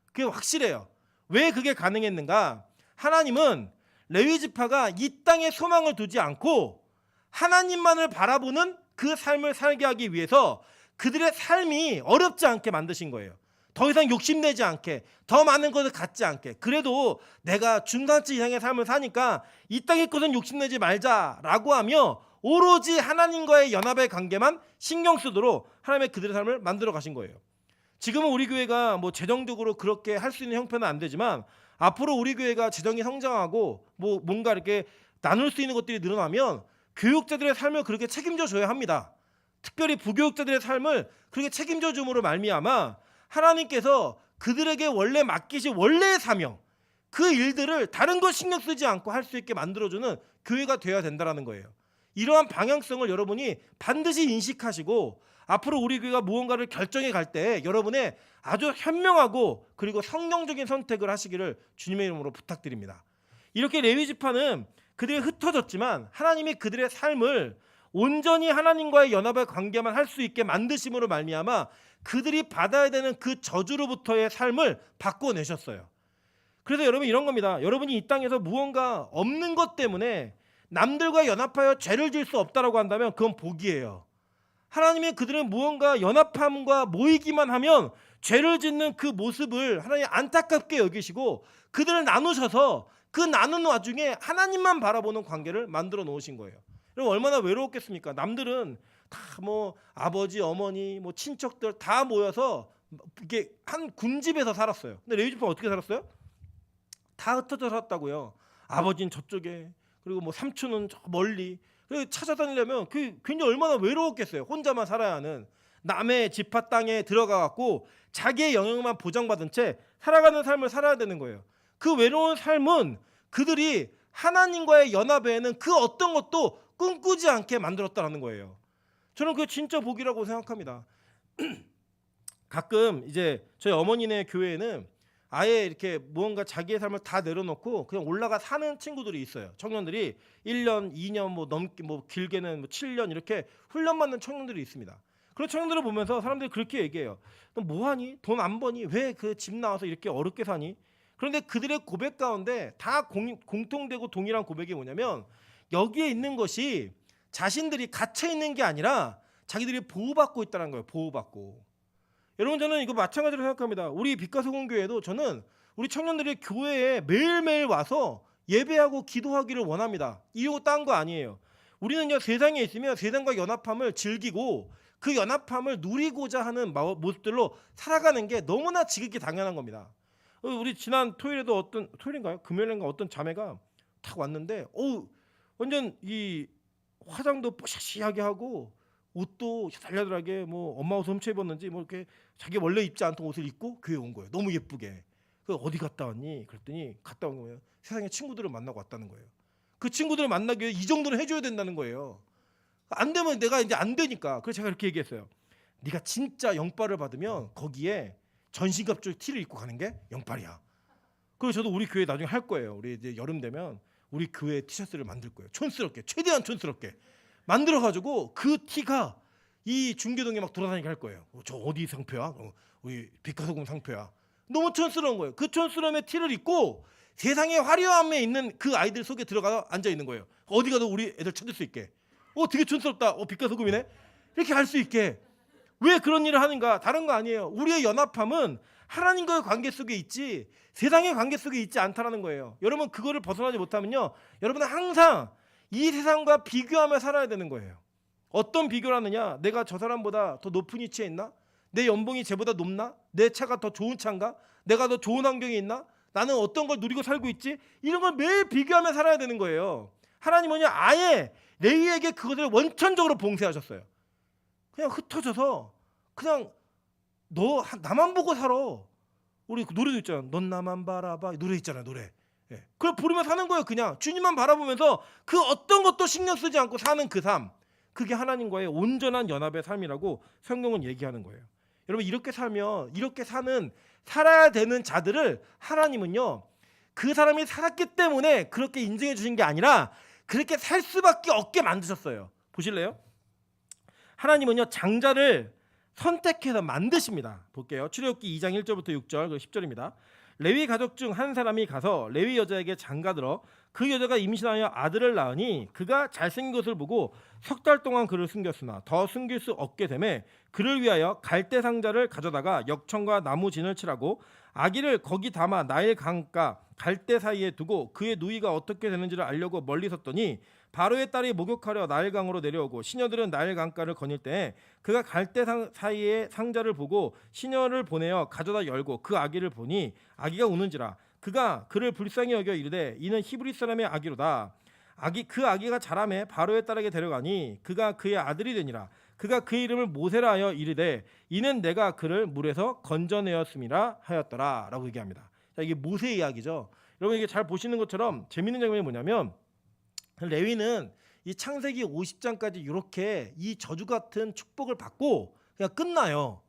그게 확실해요. 왜 그게 가능했는가? 하나님은 레위 지파가 이 땅에 소망을 두지 않고 하나님만을 바라보는 그 삶을 살게 하기 위해서 그들의 삶이 어렵지 않게 만드신 거예요. 더 이상 욕심내지 않게, 더 많은 것을 갖지 않게, 그래도 내가 중간치 이상의 삶을 사니까 이 땅의 것은 욕심내지 말자라고 하며 오로지 하나님과의 연합의 관계만 신경 쓰도록 하나님의 그들의 삶을 만들어 가신 거예요. 지금은 우리 교회가 뭐 재정적으로 그렇게 할 수 있는 형편은 안 되지만 앞으로 우리 교회가 재정이 성장하고 뭐 뭔가 이렇게 나눌 수 있는 것들이 늘어나면 교육자들의 삶을 그렇게 책임져 줘야 합니다. 특별히 부교육자들의 삶을 그렇게 책임져 줌으로 말미암아 하나님께서 그들에게 원래 맡기신 원래의 사명, 그 일들을 다른 것 신경 쓰지 않고 할 수 있게 만들어주는 교회가 되어야 된다는 거예요. 이러한 방향성을 여러분이 반드시 인식하시고 앞으로 우리 교회가 무언가를 결정해 갈 때 여러분의 아주 현명하고 그리고 성경적인 선택을 하시기를 주님의 이름으로 부탁드립니다. 이렇게 레위 지파는 그들이 흩어졌지만 하나님이 그들의 삶을 온전히 하나님과의 연합의 관계만 할 수 있게 만드심으로 말미암아 그들이 받아야 되는 그 저주로부터의 삶을 바꿔내셨어요. 그래서 여러분 이런 겁니다. 여러분이 이 땅에서 무언가 없는 것 때문에 남들과 연합하여 죄를 지을 수 없다라고 한다면 그건 복이에요. 하나님이 그들은 무언가 연합함과 모이기만 하면 죄를 짓는 그 모습을 하나님 안타깝게 여기시고 그들을 나누셔서 그 나누는 와중에 하나님만 바라보는 관계를 만들어 놓으신 거예요. 여러분 얼마나 외로웠겠습니까? 남들은 다 뭐 아버지, 어머니, 뭐 친척들 다 모여서 이게 한 군집에서 살았어요. 근데 레위 지파는 어떻게 살았어요? 다 흩어져 살았다고요. 아버지는 저쪽에, 그리고 뭐 삼촌은 저 멀리. 찾아다니려면 그 굉장히 얼마나 외로웠겠어요. 혼자만 살아야 하는 남의 지파 땅에 들어가 갖고 자기의 영역만 보장받은 채 살아가는 삶을 살아야 되는 거예요. 그 외로운 삶은 그들이 하나님과의 연합에는 그 어떤 것도 꿈꾸지 않게 만들었다는 거예요. 저는 그게 진짜 복이라고 생각합니다. 가끔 이제 저희 어머니네 교회에는 아예 이렇게 무언가 자기의 삶을 다 내려놓고 그냥 올라가 사는 친구들이 있어요. 청년들이 1년, 2년 뭐 넘게 뭐 길게는 뭐 7년 이렇게 훈련받는 청년들이 있습니다. 그런 청년들을 보면서 사람들이 그렇게 얘기해요. 너 뭐하니? 돈 안 버니? 왜 그 집 나와서 이렇게 어렵게 사니? 그런데 그들의 고백 가운데 다 공통되고 동일한 고백이 뭐냐면 여기에 있는 것이 자신들이 갇혀 있는 게 아니라 자기들이 보호받고 있다는 거예요. 보호받고. 여러분 저는 이거 마찬가지로 생각합니다. 우리 빛가소금 교회도 저는 우리 청년들이 교회에 매일매일 와서 예배하고 기도하기를 원합니다. 이거 딴 거 아니에요. 우리는요 세상에 있으면 세상과 연합함을 즐기고 그 연합함을 누리고자 하는 모습들로 살아가는 게 너무나 지극히 당연한 겁니다. 우리 지난 토요일에도 어떤 토요일인가요? 금요일인가 어떤 자매가 탁 왔는데 완전 이 화장도 뽀샤시하게 하고 옷도 달달하게 뭐 엄마 옷 훔쳐 입었는지 뭐 이렇게 자기 원래 입지 않던 옷을 입고 교회 온 거예요. 너무 예쁘게. 그 어디 갔다 왔니? 그랬더니 갔다 온 거예요. 세상에 친구들을 만나고 왔다는 거예요. 그 친구들을 만나기 위해 이 정도는 해줘야 된다는 거예요. 안 되면 내가 이제 안 되니까. 그래서 제가 이렇게 얘기했어요. 네가 진짜 영빨을 받으면 거기에 전신갑주 티를 입고 가는 게 영빨이야. 그리고 저도 우리 교회 나중에 할 거예요. 우리 이제 여름 되면 우리 교회 티셔츠를 만들 거예요. 촌스럽게, 최대한 촌스럽게 만들어가지고 그 티가 이 중계동에 막 돌아다니게 할 거예요. 저 어디 상표야? 우리 빛가소금 상표야. 너무 촌스러운 거예요. 그 촌스러움의 티를 입고 세상의 화려함에 있는 그 아이들 속에 들어가 앉아 있는 거예요. 어디 가도 우리 애들 찾을 수 있게. 되게 촌스럽다. 빛가소금이네. 이렇게 할 수 있게. 왜 그런 일을 하는가? 다른 거 아니에요. 우리의 연합함은 하나님과의 관계 속에 있지 세상의 관계 속에 있지 않다라는 거예요. 여러분 그거를 벗어나지 못하면요. 여러분은 항상 이 세상과 비교하며 살아야 되는 거예요. 어떤 비교를 하느냐? 내가 저 사람보다 더 높은 위치에 있나? 내 연봉이 쟤보다 높나? 내 차가 더 좋은 차인가? 내가 더 좋은 환경에 있나? 나는 어떤 걸 누리고 살고 있지? 이런 걸 매일 비교하며 살아야 되는 거예요. 하나님은요 아예 레위에게 그것을 원천적으로 봉쇄하셨어요. 그냥 흩어져서 그냥 너 나만 보고 살아. 우리 그 노래도 있잖아. 넌 나만 바라봐. 노래 있잖아 노래. 예. 그걸 부르며 사는 거예요. 그냥 주님만 바라보면서 그 어떤 것도 신경 쓰지 않고 사는 그 삶. 그게 하나님과의 온전한 연합의 삶이라고 성경은 얘기하는 거예요. 여러분 이렇게 살면 이렇게 살아야 되는 자들을 하나님은요 그 사람이 살았기 때문에 그렇게 인정해 주신 게 아니라 그렇게 살 수밖에 없게 만드셨어요. 보실래요? 하나님은요 장자를 선택해서 만드십니다. 볼게요. 출애굽기 2장 1절부터 6절 그리고 10절입니다. 레위 가족 중 한 사람이 가서 레위 여자에게 장가들어 그 여자가 임신하여 아들을 낳으니 그가 잘생긴 것을 보고 석 달 동안 그를 숨겼으나 더 숨길 수 없게 되매 그를 위하여 갈대 상자를 가져다가 역청과 나무 진을 칠하고 아기를 거기 담아 나일 강가 갈대 사이에 두고 그의 누이가 어떻게 되는지를 알려고 멀리 섰더니 바로의 딸이 목욕하려 나일강으로 내려오고 시녀들은 나일 강가를 거닐 때에 그가 갈대 사이에 상자를 보고 시녀를 보내어 가져다 열고 그 아기를 보니 아기가 우는지라 그가 그를 불쌍히 여겨 이르되 이는 히브리 사람의 아기로다. 그 아기가 자라매 바로의 딸에게 데려가니 그가 그의 아들이 되니라. 그가 그의 이름을 모세라 하여 이르되 이는 내가 그를 물에서 건져내었음이라 하였더라 라고 얘기합니다. 자, 이게 모세 이야기죠. 여러분 이게 잘 보시는 것처럼 재밌는 장면이 뭐냐면 레위는 이 창세기 50장까지 이렇게 이 저주 같은 축복을 받고 그냥 끝나요.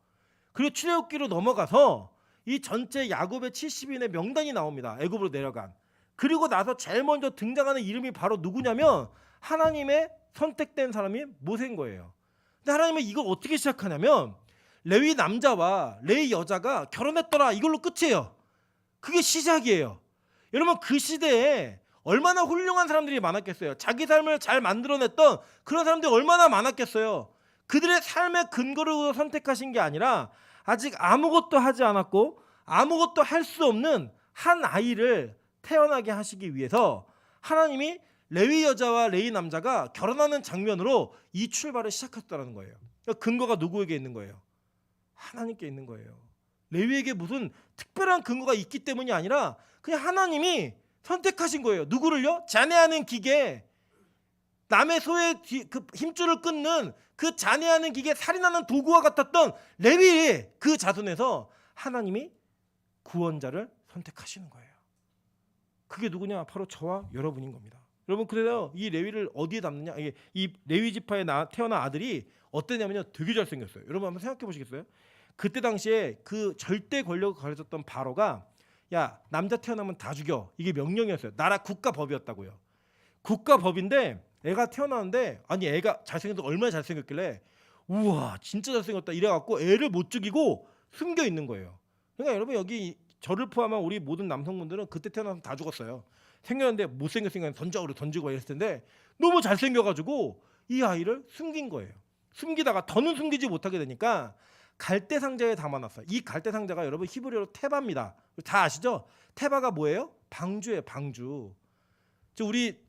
그리고 출애굽기로 넘어가서 이 전체 야곱의 70인의 명단이 나옵니다. 애굽으로 내려간. 그리고 나서 제일 먼저 등장하는 이름이 바로 누구냐면 하나님의 선택된 사람이 모세인 거예요. 근데 하나님은 이걸 어떻게 시작하냐면 레위 남자와 레위 여자가 결혼했더라 이걸로 끝이에요. 그게 시작이에요. 여러분 그 시대에 얼마나 훌륭한 사람들이 많았겠어요. 자기 삶을 잘 만들어냈던 그런 사람들이 얼마나 많았겠어요. 그들의 삶의 근거로 선택하신 게 아니라 아직 아무것도 하지 않았고 아무것도 할 수 없는 한 아이를 태어나게 하시기 위해서 하나님이 레위 여자와 레위 남자가 결혼하는 장면으로 이 출발을 시작했다는 거예요. 근거가 누구에게 있는 거예요? 하나님께 있는 거예요. 레위에게 무슨 특별한 근거가 있기 때문이 아니라 그냥 하나님이 선택하신 거예요. 누구를요? 잔해하는 기계, 남의 소의 그 힘줄을 끊는 그 잔해하는 기계, 살인하는 도구와 같았던 레위 그 자손에서 하나님이 구원자를 선택하시는 거예요. 그게 누구냐? 바로 저와 여러분인 겁니다. 여러분 그래서 이 레위를 어디에 담느냐? 이 레위 지파에 태어난 아들이 어땠냐면요, 되게 잘생겼어요. 여러분 한번 생각해 보시겠어요? 그때 당시에 그 절대 권력을 가졌던 바로가 야 남자 태어나면 다 죽여, 이게 명령이었어요. 나라 국가법이었다고요. 국가법인데 애가 태어나는데 아니 애가 잘생겨서 얼마나 잘생겼길래 우와 진짜 잘생겼다 이래갖고 애를 못 죽이고 숨겨 있는 거예요. 그러니까 여러분 여기 저를 포함한 우리 모든 남성분들은 그때 태어나서 다 죽었어요. 생겼는데 못생겼으니까 던지고 이랬을 텐데 너무 잘생겨가지고 이 아이를 숨긴 거예요. 숨기다가 더는 숨기지 못하게 되니까 갈대 상자에 담아놨어요. 이 갈대 상자가 여러분 히브리어로 테바입니다. 다 아시죠? 테바가 뭐예요? 방주예요. 방주.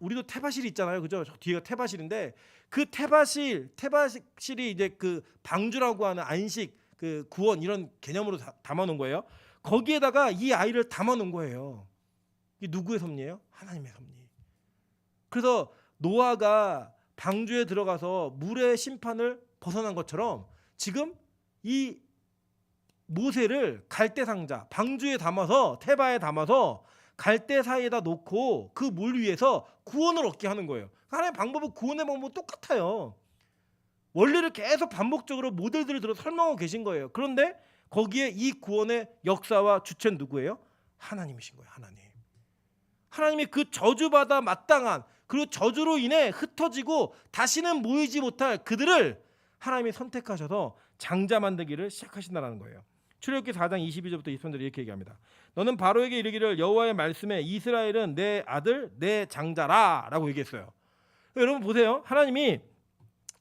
우리도 테바실이 있잖아요, 그죠? 저 뒤에가 테바실인데 그 테바실이 이제 그 방주라고 하는 안식, 그 구원 이런 개념으로 담아놓은 거예요. 거기에다가 이 아이를 담아놓은 거예요. 이게 누구의 섭리예요? 하나님의 섭리. 그래서 노아가 방주에 들어가서 물의 심판을 벗어난 것처럼 지금 이 모세를 갈대 상자, 방주에 담아서 테바에 담아서 갈대 사이에다 놓고 그 물 위에서 구원을 얻게 하는 거예요. 하나님의 방법은 구원의 방법은 똑같아요. 원리를 계속 반복적으로 모델들을 들어 설명하고 계신 거예요. 그런데 거기에 이 구원의 역사와 주체는 누구예요? 하나님이신 거예요. 하나님이 그 저주받아 마땅한, 그리고 저주로 인해 흩어지고 다시는 모이지 못할 그들을 하나님이 선택하셔서 장자 만들기를 시작하신다는 거예요. 출애굽기 4장 22절부터 23절 이렇게 얘기합니다. 너는 바로에게 이르기를 여호와의 말씀에 이스라엘은 내 아들 내 장자라 라고 얘기했어요. 여러분 보세요. 하나님이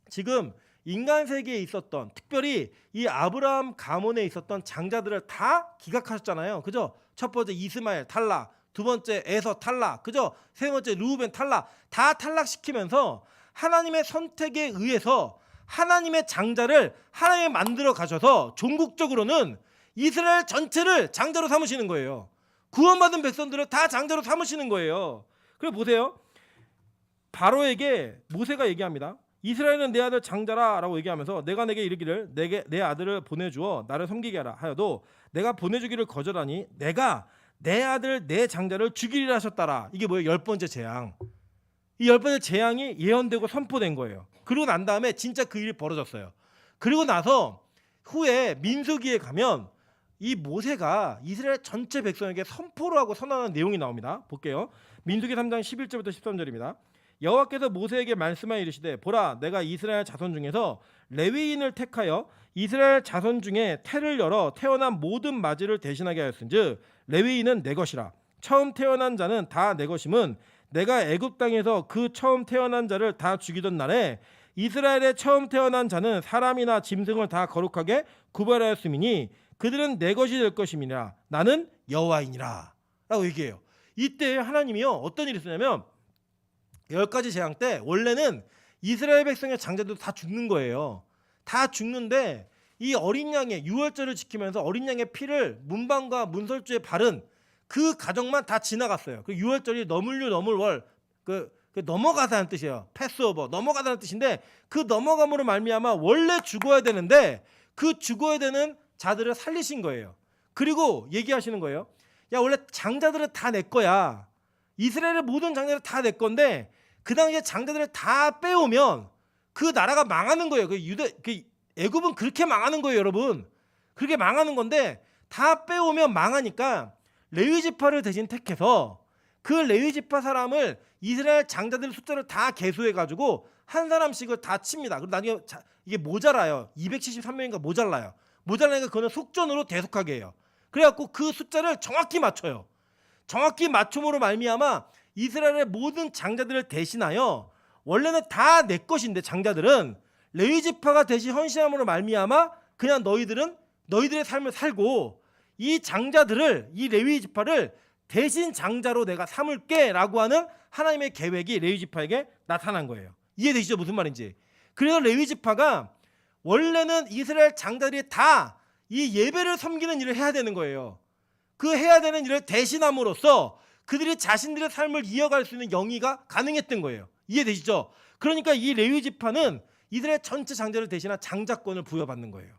지금 인간 세계에 있었던, 특별히 이 아브라함 가문에 있었던 장자들을 다 기각하셨잖아요. 그죠? 첫 번째 이스마엘 탈락, 두 번째 에서 탈락, 그죠? 세 번째 루벤 탈락, 다 탈락시키면서 하나님의 선택에 의해서 하나님의 장자를 하나님이 만들어 가셔서 종국적으로는 이스라엘 전체를 장자로 삼으시는 거예요. 구원받은 백성들을 다 장자로 삼으시는 거예요. 그래 보세요. 바로에게 모세가 얘기합니다. 이스라엘은 내 아들 장자라 라고 얘기하면서 내가 내게 이르기를 내 아들을 보내주어 나를 섬기게 하라 하여도 내가 보내주기를 거절하니 내가 내 아들 내 장자를 죽이리라 하셨다라. 이게 뭐예요? 10번째 재앙. 이 10번째 재앙이 예언되고 선포된 거예요. 그러고 난 다음에 진짜 그 일이 벌어졌어요. 그리고 나서 후에 민수기에 가면 이 모세가 이스라엘 전체 백성에게 선포를 하고 선언하는 내용이 나옵니다. 볼게요. 민수기 3장 11절부터 13절입니다. 여호와께서 모세에게 말씀하여 이르시되 보라 내가 이스라엘 자손 중에서 레위인을 택하여 이스라엘 자손 중에 태를 열어 태어난 모든 맞이를 대신하게 하였은즉 레위인은 내 것이라 처음 태어난 자는 다 내 것임은 내가 애굽 땅에서 그 처음 태어난 자를 다 죽이던 날에 이스라엘의 처음 태어난 자는 사람이나 짐승을 다 거룩하게 구별하였음이니 그들은 내 것이 될 것임이라. 나는 여호와이니라 라고 얘기해요. 이때 하나님이요 어떤 일이 있었냐면 10가지 재앙 때 원래는 이스라엘 백성의 장자들도 다 죽는 거예요. 다 죽는데 이 어린 양의 유월절을 지키면서 어린 양의 피를 문방과 문설주에 바른 그 가정만 다 지나갔어요. 그 유월절이 넘을류 넘을월 그 넘어가다는 뜻이에요. 패스오버 넘어가다는 뜻인데 그 넘어감으로 말미암아 원래 죽어야 되는데 그 죽어야 되는 자들을 살리신 거예요. 그리고 얘기하시는 거예요. 야 원래 장자들은 다 내 거야. 이스라엘의 모든 장자들은 다 내 건데 그 당시에 장자들을 다 빼오면 그 나라가 망하는 거예요. 그 애굽은 그렇게 망하는 거예요, 여러분. 그렇게 망하는 건데 다 빼오면 망하니까 레위 지파를 대신 택해서 그 레위 지파 사람을 이스라엘 장자들 숫자를 다 계수해 가지고 한 사람씩을 다 칩니다. 그럼 나중에 이게 모자라요. 273명인가 모자라요. 모자라니까 그거는 속전으로 대속하게 해요. 그래갖고 그 숫자를 정확히 맞춰요. 정확히 맞춤으로 말미암아 이스라엘의 모든 장자들을 대신하여 원래는 다 내 것인데 장자들은 레위 지파가 대신 헌신함으로 말미암아 그냥 너희들은 너희들의 삶을 살고 이 장자들을 이 레위 지파를 대신 장자로 내가 삼을게라고 하는 하나님의 계획이 레위 지파에게 나타난 거예요. 이해되시죠? 무슨 말인지. 그래서 레위 지파가 원래는 이스라엘 장자들이 다 이 예배를 섬기는 일을 해야 되는 거예요. 그 해야 되는 일을 대신함으로써 그들이 자신들의 삶을 이어갈 수 있는 영위가 가능했던 거예요. 이해되시죠? 그러니까 이 레위 지파는 이스라엘 전체 장자를 대신한 장자권을 부여받는 거예요.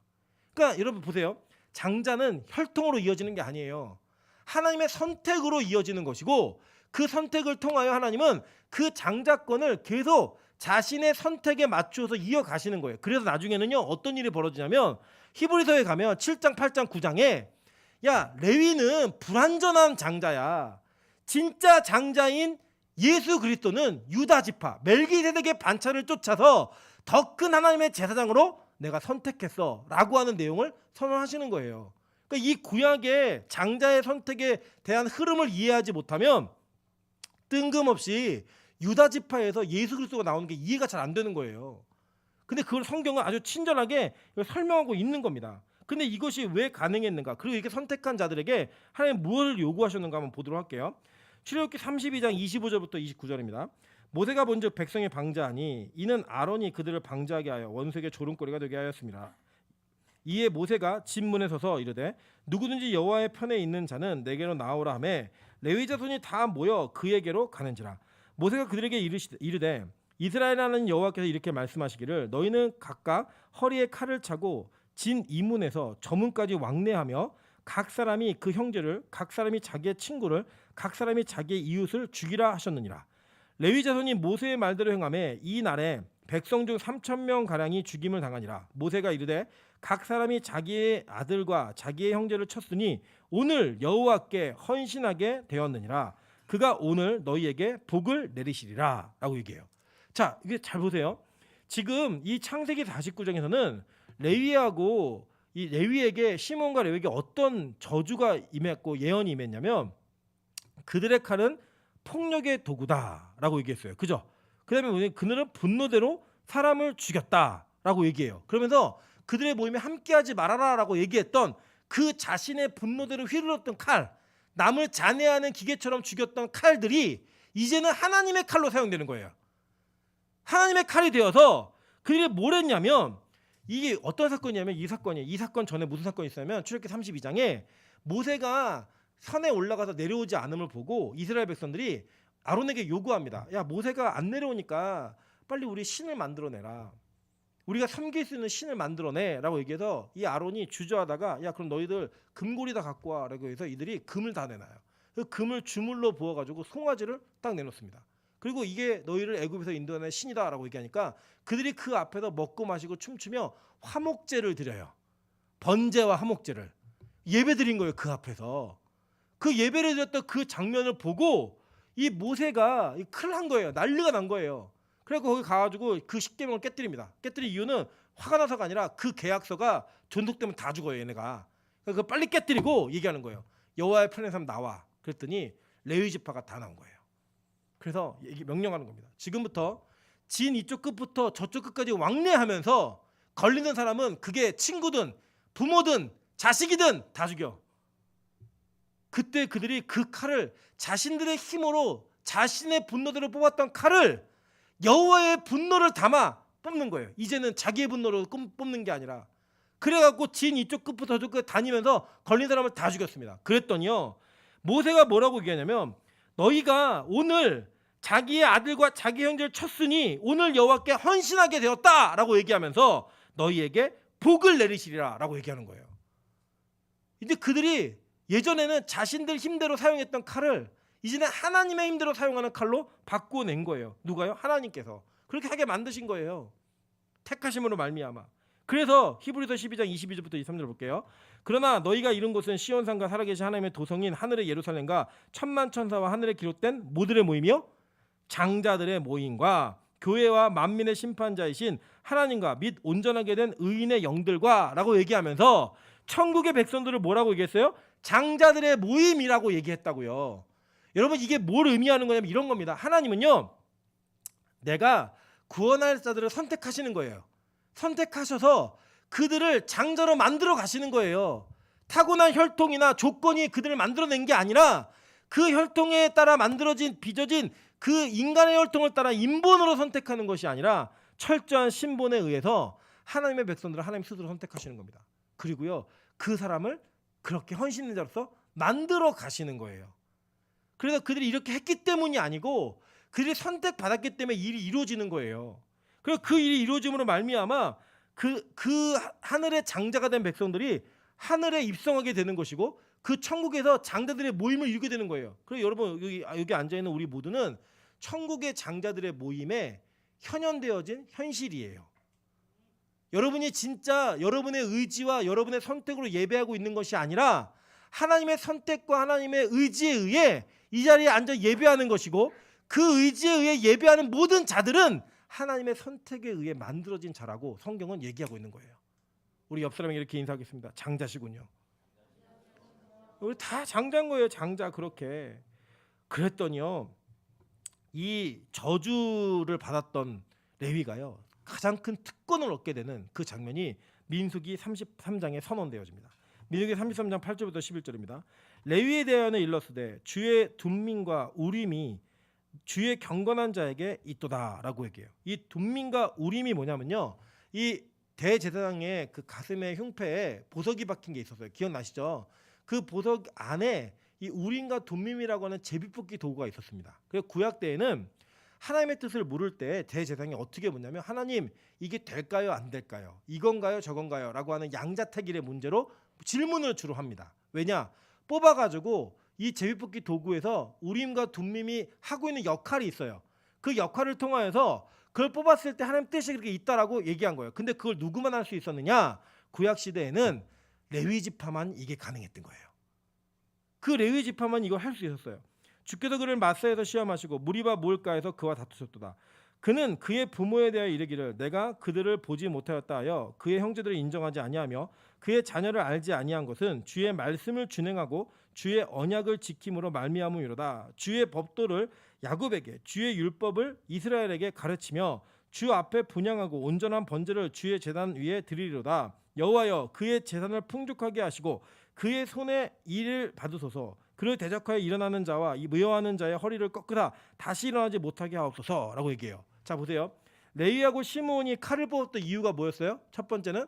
그러니까 여러분 보세요. 장자는 혈통으로 이어지는 게 아니에요. 하나님의 선택으로 이어지는 것이고 그 선택을 통하여 하나님은 그 장자권을 계속 자신의 선택에 맞추어서 이어가시는 거예요. 그래서 나중에는요 어떤 일이 벌어지냐면 히브리서에 가면 7장, 8장, 9장에 야 레위는 불완전한 장자야. 진짜 장자인 예수 그리스도는 유다 지파 멜기세덱의 반차를 쫓아서 더 큰 하나님의 제사장으로 내가 선택했어 라고 하는 내용을 선언하시는 거예요. 그러니까 이 구약의 장자의 선택에 대한 흐름을 이해하지 못하면 뜬금없이 유다 지파에서 예수 그리스도가 나오는 게 이해가 잘 안 되는 거예요. 근데 그걸 성경은 아주 친절하게 설명하고 있는 겁니다. 근데 이것이 왜 가능했는가? 그리고 이렇게 선택한 자들에게 하나님 무엇을 요구하셨는가 한번 보도록 할게요. 출애굽기 32장 25절부터 29절입니다. 모세가 본즉 백성의 방자하니 이는 아론이 그들을 방자하게 하여 원수에게 조롱거리가 되게 하였습니다. 이에 모세가 진문에 서서 이르되 누구든지 여호와의 편에 있는 자는 내게로 나오라 하매 레위 자손이 다 모여 그에게로 가는지라. 모세가 그들에게 이르되 이스라엘하는 여호와께서 이렇게 말씀하시기를 너희는 각각 허리에 칼을 차고 진 이문에서 저문까지 왕래하며 각 사람이 그 형제를 각 사람이 자기의 친구를 각 사람이 자기의 이웃을 죽이라 하셨느니라. 레위 자손이 모세의 말대로 행하매 이 날에 백성 중 3,000명 가량이 죽임을 당하니라. 모세가 이르되 각 사람이 자기의 아들과 자기의 형제를 쳤으니 오늘 여호와께 헌신하게 되었느니라. 그가 오늘 너희에게 복을 내리시리라 라고 얘기해요. 자, 이게 잘 보세요. 지금 이 창세기 49장에서는 레위하고 이 레위에게 시몬과 레위에게 어떤 저주가 임했고 예언이 임했냐면 그들의 칼은 폭력의 도구다라고 얘기했어요. 그죠? 그다음에 그들은 분노대로 사람을 죽였다라고 얘기해요. 그러면서 그들의 모임에 함께하지 말아라라고 얘기했던 그 자신의 분노대로 휘둘렀던 칼, 남을 잔해하는 기계처럼 죽였던 칼들이 이제는 하나님의 칼로 사용되는 거예요. 하나님의 칼이 되어서 그들이 뭘 했냐면 이게 어떤 사건이냐면 이 사건 전에 무슨 사건이 있었냐면 출애굽기 32장에 모세가 산에 올라가서 내려오지 않음을 보고 이스라엘 백성들이 아론에게 요구합니다. 야 모세가 안 내려오니까 빨리 우리 신을 만들어내라. 우리가 섬길 수 있는 신을 만들어내라고 얘기해서 이 아론이 주저하다가 야 그럼 너희들 금고리 다 갖고 와라고 해서 이들이 금을 다 내놔요. 그 금을 주물러 부어가지고 송아지를 딱 내놓습니다. 그리고 이게 너희를 애굽에서 인도하는 신이다라고 얘기하니까 그들이 그 앞에서 먹고 마시고 춤추며 화목제를 드려요. 번제와 화목제를 예배 드린 거예요. 그 앞에서 그 예배를 드렸던 그 장면을 보고 이 모세가 큰일 난 거예요. 난리가 난 거예요. 그래서 거기 가가지고 그 십계명을 깨뜨립니다. 깨뜨린 이유는 화가 나서가 아니라 그 계약서가 존속되면 다 죽어요. 얘네가. 그러니까 빨리 깨뜨리고 얘기하는 거예요. 여호와의 편에 사람 나와. 그랬더니 레위 지파가 다 나온 거예요. 그래서 명령하는 겁니다. 지금부터 진 이쪽 끝부터 저쪽 끝까지 왕래하면서 걸리는 사람은 그게 친구든 부모든 자식이든 다 죽여. 그때 그들이 그 칼을 자신들의 힘으로 자신의 분노대로 뽑았던 칼을 여호와의 분노를 담아 뽑는 거예요. 이제는 자기의 분노로 뽑는 게 아니라. 그래갖고 진 이쪽 끝부터 저쪽 끝 다니면서 걸린 사람을 다 죽였습니다. 그랬더니요, 모세가 뭐라고 얘기하냐면, 너희가 오늘 자기의 아들과 자기 형제를 쳤으니 오늘 여호와께 헌신하게 되었다라고 얘기하면서 너희에게 복을 내리시리라 라고 얘기하는 거예요. 근데 그들이 예전에는 자신들 힘대로 사용했던 칼을 이제는 하나님의 힘대로 사용하는 칼로 바꿔낸 거예요. 누가요? 하나님께서 그렇게 하게 만드신 거예요. 택하심으로 말미암아. 그래서 히브리서 12장 22절부터 23절 볼게요. 그러나 너희가 이룬 곳은 시온산과 살아계신 하나님의 도성인 하늘의 예루살렘과 천만 천사와 하늘에 기록된 모들의 모임이요, 장자들의 모임과 교회와 만민의 심판자이신 하나님과 및 온전하게 된 의인의 영들과 라고 얘기하면서 천국의 백성들을 뭐라고 얘기했어요? 장자들의 모임이라고 얘기했다고요. 여러분, 이게 뭘 의미하는 거냐면 이런 겁니다. 하나님은요, 내가 구원할 자들을 선택하시는 거예요. 선택하셔서 그들을 장자로 만들어 가시는 거예요. 타고난 혈통이나 조건이 그들을 만들어낸 게 아니라 그 혈통에 따라 만들어진 빚어진 그 인간의 혈통을 따라 인본으로 선택하는 것이 아니라 철저한 신본에 의해서 하나님의 백성들을 하나님 스스로 선택하시는 겁니다. 그리고요, 그 사람을 그렇게 헌신된 자로서 만들어 가시는 거예요. 그래서 그들이 이렇게 했기 때문이 아니고 그들이 선택받았기 때문에 일이 이루어지는 거예요. 그리고 그 일이 이루어짐으로 말미암아 그 하늘의 장자가 된 백성들이 하늘에 입성하게 되는 것이고 그 천국에서 장자들의 모임을 이루게 되는 거예요. 그리고 여러분, 여기 앉아 있는 우리 모두는 천국의 장자들의 모임에 현현되어진 현실이에요. 여러분이 진짜 여러분의 의지와 여러분의 선택으로 예배하고 있는 것이 아니라 하나님의 선택과 하나님의 의지에 의해 이 자리에 앉아 예배하는 것이고, 그 의지에 의해 예배하는 모든 자들은 하나님의 선택에 의해 만들어진 자라고 성경은 얘기하고 있는 거예요. 우리 옆 사람에게 이렇게 인사하겠습니다. 장자시군요. 우리 다 장자인 거예요. 장자. 그렇게. 그랬더니요, 이 저주를 받았던 레위가요, 가장 큰 특권을 얻게 되는 그 장면이 민수기 33장에 선언되어집니다. 민수기 33장 8절부터 11절입니다. 레위에 대하여는 일렀으되 주의 둠민과 우림이 주의 경건한 자에게 있도다라고 얘기해요. 이 둠민과 우림이 뭐냐면요, 이 대제사장의 그 가슴에 흉패에 보석이 박힌 게 있었어요. 기억나시죠? 그 보석 안에 이 우림과 둠민이라고 하는 제비뽑기 도구가 있었습니다. 그리고 구약 때에는 하나님의 뜻을 물을 때 대제사장이 어떻게 묻냐면, 하나님, 이게 될까요, 안 될까요? 이건가요, 저건가요? 라고 하는 양자택일의 문제로 질문을 주로 합니다. 왜냐? 뽑아가지고 이 제비뽑기 도구에서 우림과 둠밈이 하고 있는 역할이 있어요. 그 역할을 통하여서 그걸 뽑았을 때 하나님 뜻이 그렇게 있다라고 얘기한 거예요. 근데 그걸 누구만 할 수 있었느냐? 구약 시대에는 레위 지파만 이게 가능했던 거예요. 그 레위 지파만 이걸 할 수 있었어요. 주께서 그를 마사에서 시험하시고 무리바 무을가에서 그와 다투셨도다. 그는 그의 부모에 대하여 이르기를 내가 그들을 보지 못하였다 하여 그의 형제들을 인정하지 아니하며 그의 자녀를 알지 아니한 것은 주의 말씀을 준행하고 주의 언약을 지킴으로 말미암음이로다. 주의 법도를 야곱에게 주의 율법을 이스라엘에게 가르치며 주 앞에 분향하고 온전한 번제를 주의 제단 위에 드리리로다. 여호와여, 그의 제단을 풍족하게 하시고 그의 손에 일을 받으소서. 그를 대적하여 일어나는 자와 무여하는 자의 허리를 꺾으라 다시 일어나지 못하게 하옵소서라고 얘기해요. 자, 보세요. 레위하고 시므온이 칼을 뽑았던 이유가 뭐였어요? 첫 번째는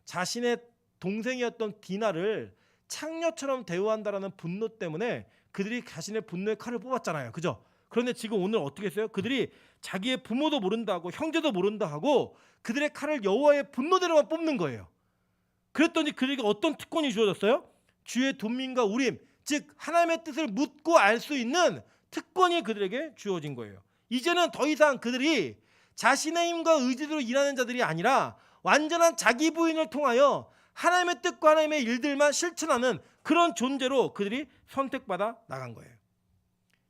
자신의 동생이었던 디나를 창녀처럼 대우한다라는 분노 때문에 그들이 자신의 분노의 칼을 뽑았잖아요. 그죠? 그런데 지금 오늘 어떻게 했어요? 그들이 자기의 부모도 모른다 하고 형제도 모른다 하고 그들의 칼을 여호와의 분노대로만 뽑는 거예요. 그랬더니 그들에게 어떤 특권이 주어졌어요? 주의 둠민과 우림, 즉 하나님의 뜻을 묻고 알 수 있는 특권이 그들에게 주어진 거예요. 이제는 더 이상 그들이 자신의 힘과 의지로 일하는 자들이 아니라 완전한 자기 부인을 통하여 하나님의 뜻과 하나님의 일들만 실천하는 그런 존재로 그들이 선택받아 나간 거예요.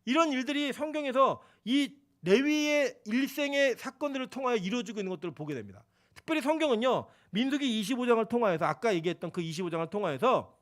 이런 일들이 성경에서 이 레위의 일생의 사건들을 통하여 이루어지고 있는 것들을 보게 됩니다. 특별히 성경은요, 민수기 25장을 통하여서 아까 얘기했던 그 25장을 통하여서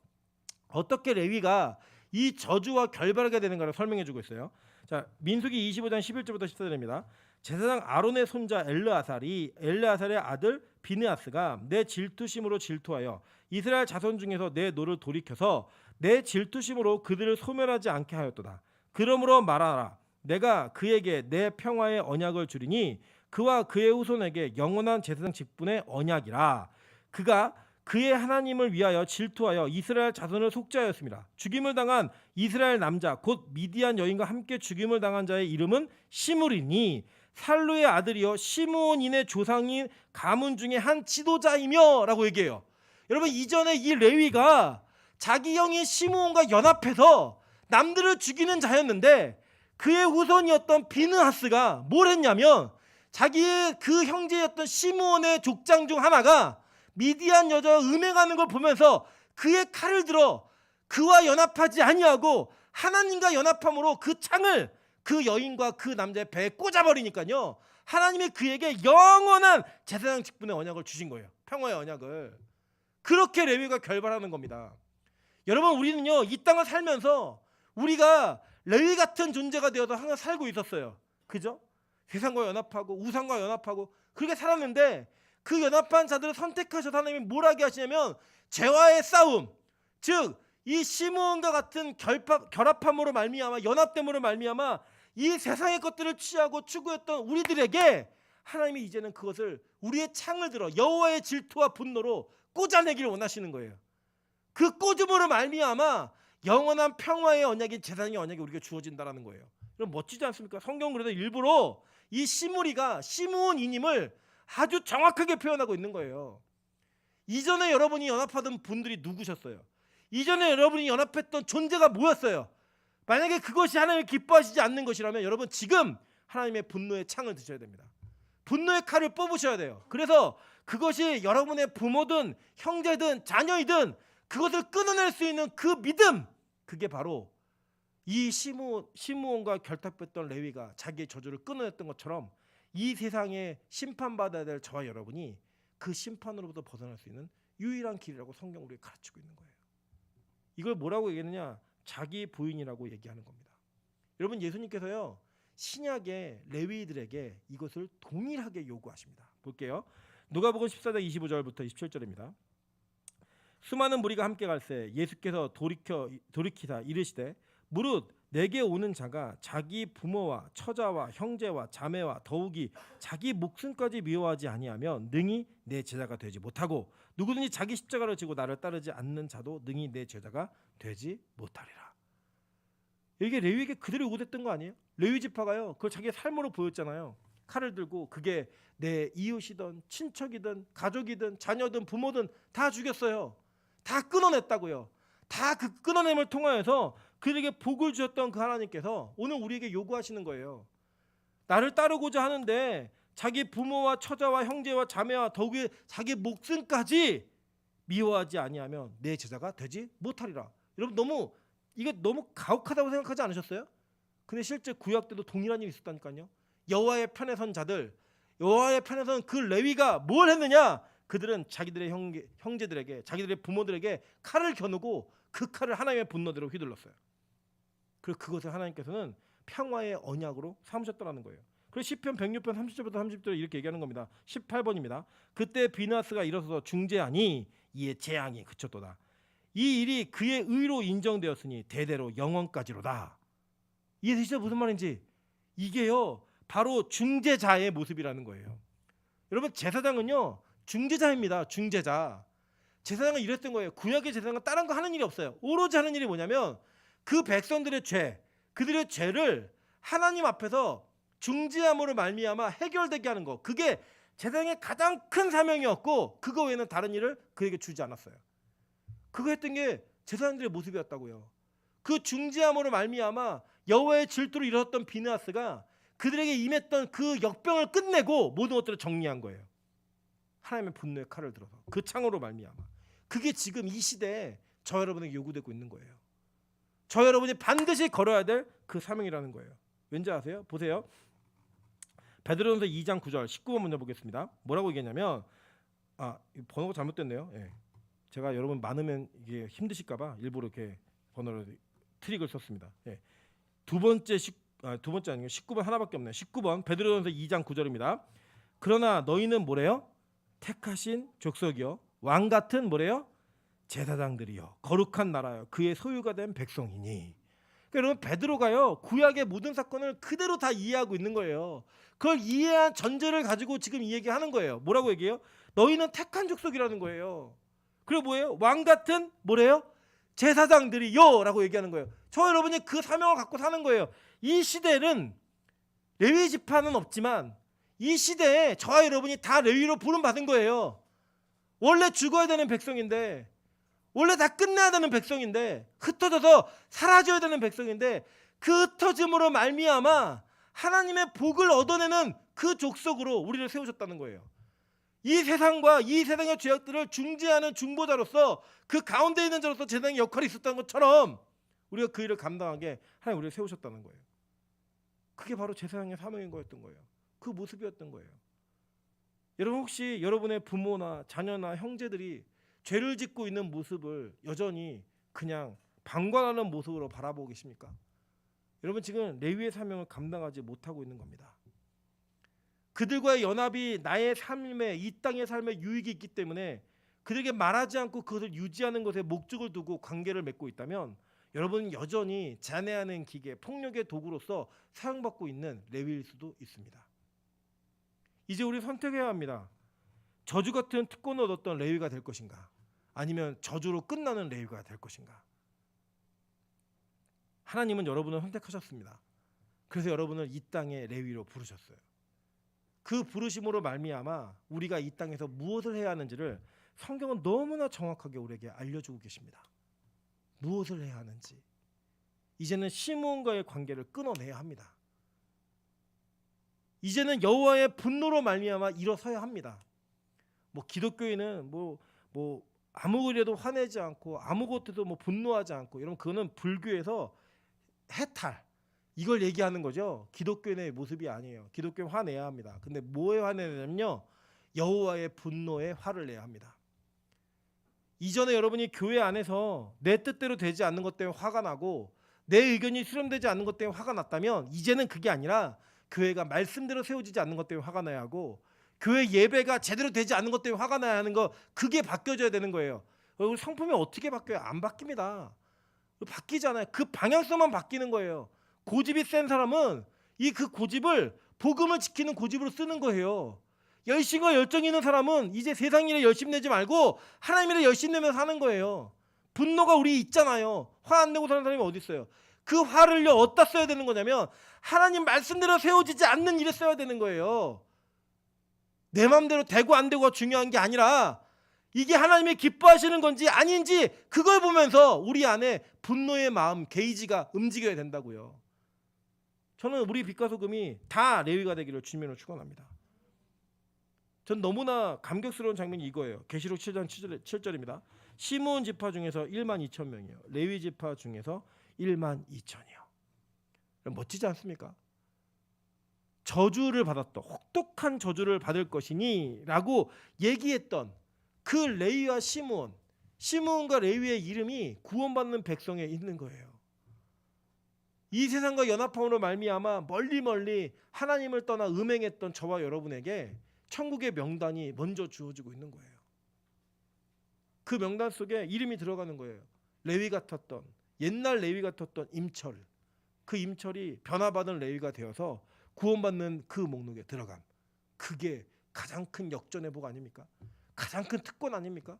어떻게 레위가 이 저주와 결별하게 되는가를 설명해 주고 있어요. 자, 민수기 25장 11절부터 14절입니다. 제사장 아론의 손자 엘르아살의 아들 비느하스가 내 질투심으로 질투하여 이스라엘 자손 중에서 내 노를 돌이켜서 내 질투심으로 그들을 소멸하지 않게 하였도다. 그러므로 말하라. 내가 그에게 내 평화의 언약을 주리니 그와 그의 후손에게 영원한 제사장 직분의 언약이라. 그가 그의 하나님을 위하여 질투하여 이스라엘 자손을 속죄하였습니다. 죽임을 당한 이스라엘 남자 곧 미디안 여인과 함께 죽임을 당한 자의 이름은 시므리니 살루의 아들이요 시므온인의 조상인 가문 중에 한 지도자이며 라고 얘기해요. 여러분, 이전에 이 레위가 자기 형인 시므온과 연합해서 남들을 죽이는 자였는데 그의 후손이었던 비느하스가 뭘 했냐면 자기의 그 형제였던 시므온의 족장 중 하나가 미디안 여자와 음행하는 걸 보면서 그의 칼을 들어 그와 연합하지 아니하고 하나님과 연합함으로 그 창을 그 여인과 그 남자의 배에 꽂아버리니까요, 하나님이 그에게 영원한 제사장 직분의 언약을 주신 거예요. 평화의 언약을. 그렇게 레위가 결발하는 겁니다. 여러분, 우리는요 이 땅을 살면서 우리가 레위 같은 존재가 되어서 항상 살고 있었어요. 그죠? 세상과 연합하고 우상과 연합하고 그렇게 살았는데 그 연합한 자들을 선택하셔서 하나님이 뭘 하게 하시냐면 죄와의 싸움, 즉 이 시므온과 같은 결합함으로 말미암아 연합됨으로 말미암아 이 세상의 것들을 취하고 추구했던 우리들에게 하나님이 이제는 그것을 우리의 창을 들어 여호와의 질투와 분노로 꽂아내기를 원하시는 거예요. 그 꽂음으로 말미암아 영원한 평화의 언약인 제사장의 언약이 우리에게 주어진다라는 거예요. 그럼 멋지지 않습니까? 성경은 그래서 일부러 이 시므리가 시므온이님을 아주 정확하게 표현하고 있는 거예요. 이전에 여러분이 연합하던 분들이 누구셨어요? 이전에 여러분이 연합했던 존재가 뭐였어요? 만약에 그것이 하나님을 기뻐하시지 않는 것이라면 여러분 지금 하나님의 분노의 창을 드셔야 됩니다. 분노의 칼을 뽑으셔야 돼요. 그래서 그것이 여러분의 부모든 형제든 자녀이든 그것을 끊어낼 수 있는 그 믿음, 그게 바로 이 시므온과 결탁했던 레위가 자기의 저주를 끊어냈던 것처럼 이 세상에 심판받아야 될 저와 여러분이 그 심판으로부터 벗어날 수 있는 유일한 길이라고 성경 우리에게 가르치고 있는 거예요. 이걸 뭐라고 얘기하느냐? 자기 부인이라고 얘기하는 겁니다. 여러분, 예수님께서요 신약의 레위들에게 이것을 동일하게 요구하십니다. 볼게요. 누가복음 14장 25절부터 27절입니다. 수많은 무리가 함께 갈새 예수께서 돌이키사 이르시되 무릇 내게 오는 자가 자기 부모와 처자와 형제와 자매와 더욱이 자기 목숨까지 미워하지 아니하면 능히 내 제자가 되지 못하고 누구든지 자기 십자가를 지고 나를 따르지 않는 자도 능히 내 제자가 되지 못하리라. 이게 레위에게 그대로 요구됐던 거 아니에요? 레위 지파가요 그걸 자기의 삶으로 보였잖아요. 칼을 들고 그게 내 이웃이든 친척이든 가족이든 자녀든 부모든 다 죽였어요. 다 끊어냈다고요. 다 그 끊어냄을 통하여서 그에게 복을 주셨던 그 하나님께서 오늘 우리에게 요구하시는 거예요. 나를 따르고자 하는데 자기 부모와 처자와 형제와 자매와 더욱이 자기 목숨까지 미워하지 아니하면 내 제자가 되지 못하리라. 여러분, 이게 너무 가혹하다고 생각하지 않으셨어요? 근데 실제 구약 때도 동일한 일이 있었다니까요. 여호와의 편에 선 자들, 여호와의 편에 선 그 레위가 뭘 했느냐? 그들은 자기들의 형제들에게, 자기들의 부모들에게 칼을 겨누고 그 칼을 하나님의 분노대로 휘둘렀어요. 그리고 그것을 하나님께서는 평화의 언약으로 삼으셨다는 거예요. 그래서 시편 106편 30절부터 30절 이렇게 얘기하는 겁니다. 18번입니다. 그때 비느하스가 일어서서 중재하니 이에 재앙이 그쳤도다. 이 일이 그의 의로 인정되었으니 대대로 영원까지로다. 이해되시죠? 무슨 말인지. 이게요 바로 중재자의 모습이라는 거예요. 여러분, 제사장은요 중재자입니다. 중재자. 제사장은 이랬던 거예요. 구약의 제사장은 다른 거 하는 일이 없어요. 오로지 하는 일이 뭐냐면 그 백성들의 죄, 그들의 죄를 하나님 앞에서 중재함으로 말미암아 해결되게 하는 거, 그게 제사장의 가장 큰 사명이었고 그거 외에는 다른 일을 그에게 주지 않았어요. 그거 했던 게 제사장들의 모습이었다고요. 그 중재함으로 말미암아 여호와의 질투로 일어섰던 비느하스가 그들에게 임했던 그 역병을 끝내고 모든 것들을 정리한 거예요. 하나님의 분노의 칼을 들어서 그 창으로 말미암아. 그게 지금 이 시대에 저 여러분에게 요구되고 있는 거예요. 저 여러분이 반드시 걸어야 될 그 사명이라는 거예요. 왠지 아세요? 보세요. 베드로전서 2장 9절 19번 먼저 보겠습니다. 뭐라고 얘기했냐면 번호가 잘못됐네요. 예. 제가 여러분 많으면 이게 힘드실까 봐 일부러 이렇게 번호를 트릭을 썼습니다. 예. 두 번째 두 번째 아니고 19번 하나밖에 없네요. 19번 베드로전서 2장 9절입니다. 그러나 너희는 뭐래요? 택하신 족속이요 왕 같은 뭐래요? 제사장들이요 거룩한 나라요 그의 소유가 된 백성이니. 그러니까 여러분 베드로가요 구약의 모든 사건을 그대로 다 이해하고 있는 거예요. 그걸 이해한 전제를 가지고 지금 이 얘기하는 거예요. 뭐라고 얘기해요? 너희는 택한 족속이라는 거예요. 그리고 뭐예요? 왕 같은 뭐래요? 제사장들이요 라고 얘기하는 거예요. 저 여러분이 그 사명을 갖고 사는 거예요. 이 시대는 레위 지파는 없지만 이 시대에 저와 여러분이 다 레위로 부름 받은 거예요. 원래 죽어야 되는 백성인데, 원래 다 끝내야 되는 백성인데, 흩어져서 사라져야 되는 백성인데, 그 흩어짐으로 말미암아 하나님의 복을 얻어내는 그 족속으로 우리를 세우셨다는 거예요. 이 세상과 이 세상의 죄악들을 중재하는 중보자로서 그 가운데 있는 자로서 제사장의 역할이 있었다는 것처럼 우리가 그 일을 감당하게 하나님 우리를 세우셨다는 거예요. 그게 바로 제사장의 사명인 거였던 거예요. 그 모습이었던 거예요. 여러분 혹시 여러분의 부모나 자녀나 형제들이 죄를 짓고 있는 모습을 여전히 그냥 방관하는 모습으로 바라보고 계십니까? 여러분 지금 레위의 사명을 감당하지 못하고 있는 겁니다. 그들과의 연합이 나의 삶에 이 땅의 삶에 유익이 있기 때문에 그들에게 말하지 않고 그것을 유지하는 것에 목적을 두고 관계를 맺고 있다면 여러분은 여전히 잔해하는 기계, 폭력의 도구로서 사용받고 있는 레위일 수도 있습니다. 이제 우리 선택해야 합니다. 저주 같은 특권을 얻었던 레위가 될 것인가, 아니면 저주로 끝나는 레위가 될 것인가. 하나님은 여러분을 선택하셨습니다. 그래서 여러분을 이 땅의 레위로 부르셨어요. 그 부르심으로 말미암아 우리가 이 땅에서 무엇을 해야 하는지를 성경은 너무나 정확하게 우리에게 알려주고 계십니다. 무엇을 해야 하는지. 이제는 시므온과의 관계를 끊어내야 합니다. 이제는 여호와의 분노로 말미암아 일어서야 합니다. 뭐 기독교인은 뭐 아무 일에도 화내지 않고 아무것도 뭐 분노하지 않고, 여러분 그거는 불교에서 해탈, 이걸 얘기하는 거죠. 기독교인의 모습이 아니에요. 기독교는 화내야 합니다. 근데 뭐에 화내냐면요, 여호와의 분노에 화를 내야 합니다. 이전에 여러분이 교회 안에서 내 뜻대로 되지 않는 것 때문에 화가 나고 내 의견이 수렴되지 않는 것 때문에 화가 났다면, 이제는 그게 아니라 교회가 말씀대로 세워지지 않는 것 때문에 화가 나야 하고, 교회 예배가 제대로 되지 않는 것 때문에 화가 나야 하는 거, 그게 바뀌어져야 되는 거예요. 우리 성품이 어떻게 바뀌어요? 안 바뀝니다. 바뀌잖아요. 그 방향성만 바뀌는 거예요. 고집이 센 사람은 그 고집을 복음을 지키는 고집으로 쓰는 거예요. 열심과 열정이 있는 사람은 이제 세상 일에 열심 내지 말고 하나님 일에 열심 내면서 사는 거예요. 분노가 우리 있잖아요. 화 안 내고 사는 사람이 어디 있어요? 그 화를요 어디다 써야 되는 거냐면 하나님 말씀대로 세워지지 않는 일에 써야 되는 거예요. 내 마음대로 되고 안 되고가 중요한 게 아니라 이게 하나님이 기뻐하시는 건지 아닌지 그걸 보면서 우리 안에 분노의 마음, 게이지가 움직여야 된다고요. 저는 우리 빛과 소금이 다 레위가 되기를 주님으로 축원합니다. 전 너무나 감격스러운 장면이 이거예요. 계시록 7장 7절입니다. 시므온 지파 중에서 1만 2천 명이요, 레위 지파 중에서 1만 2천이요. 멋지지 않습니까? 저주를 받았던, 혹독한 저주를 받을 것이니 라고 얘기했던 그 레위와 시므온, 시므온과 레위의 이름이 구원받는 백성에 있는 거예요. 이 세상과 연합함으로 말미암아 멀리 하나님을 떠나 음행했던 저와 여러분에게 천국의 명단이 먼저 주어지고 있는 거예요. 그 명단 속에 이름이 들어가는 거예요. 레위 같았던, 옛날 레위 같았던 임철, 그 임철이 변화받은 레위가 되어서 구원받는 그 목록에 들어감. 그게 가장 큰 역전의 복 아닙니까? 가장 큰 특권 아닙니까?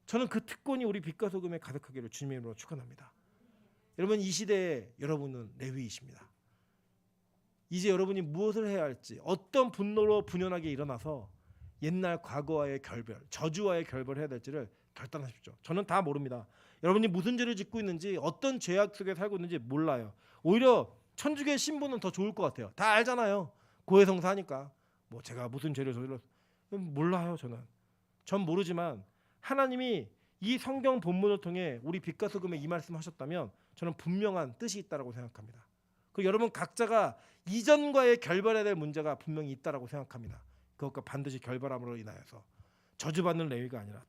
저는 그 특권이 우리 빛과 소금에 가득하기를 주님의 이름으로 축원합니다. 여러분, 이 시대에 여러분은 레위이십니다. 이제 여러분이 무엇을 해야 할지, 어떤 분노로 분연하게 일어나서 옛날 과거와의 결별, 저주와의 결별을 해야 될지를 결단하십시오. 저는 다 모릅니다. 여러분이 무슨 죄를 짓고 있는지, 어떤 죄악 속에 살고 있는지 몰라요. 오히려 천주교의 신부는 더 좋을 것 같아요. 다 알잖아요. 고해성사하니까. 뭐 제가 무슨 죄를 저질렀, 몰라요. 전 모르지만 하나님이 이 성경 본문을 통해 우리 빛과 소금에 이 말씀하셨다면 저는 분명한 뜻이 있다라고 생각합니다. 그 여러분 각자가 이전과의 결별해야 될 문제가 분명히 있다라고 생각합니다. 그것과 반드시 결별함으로 인하여서 저주받는 레위가 아니라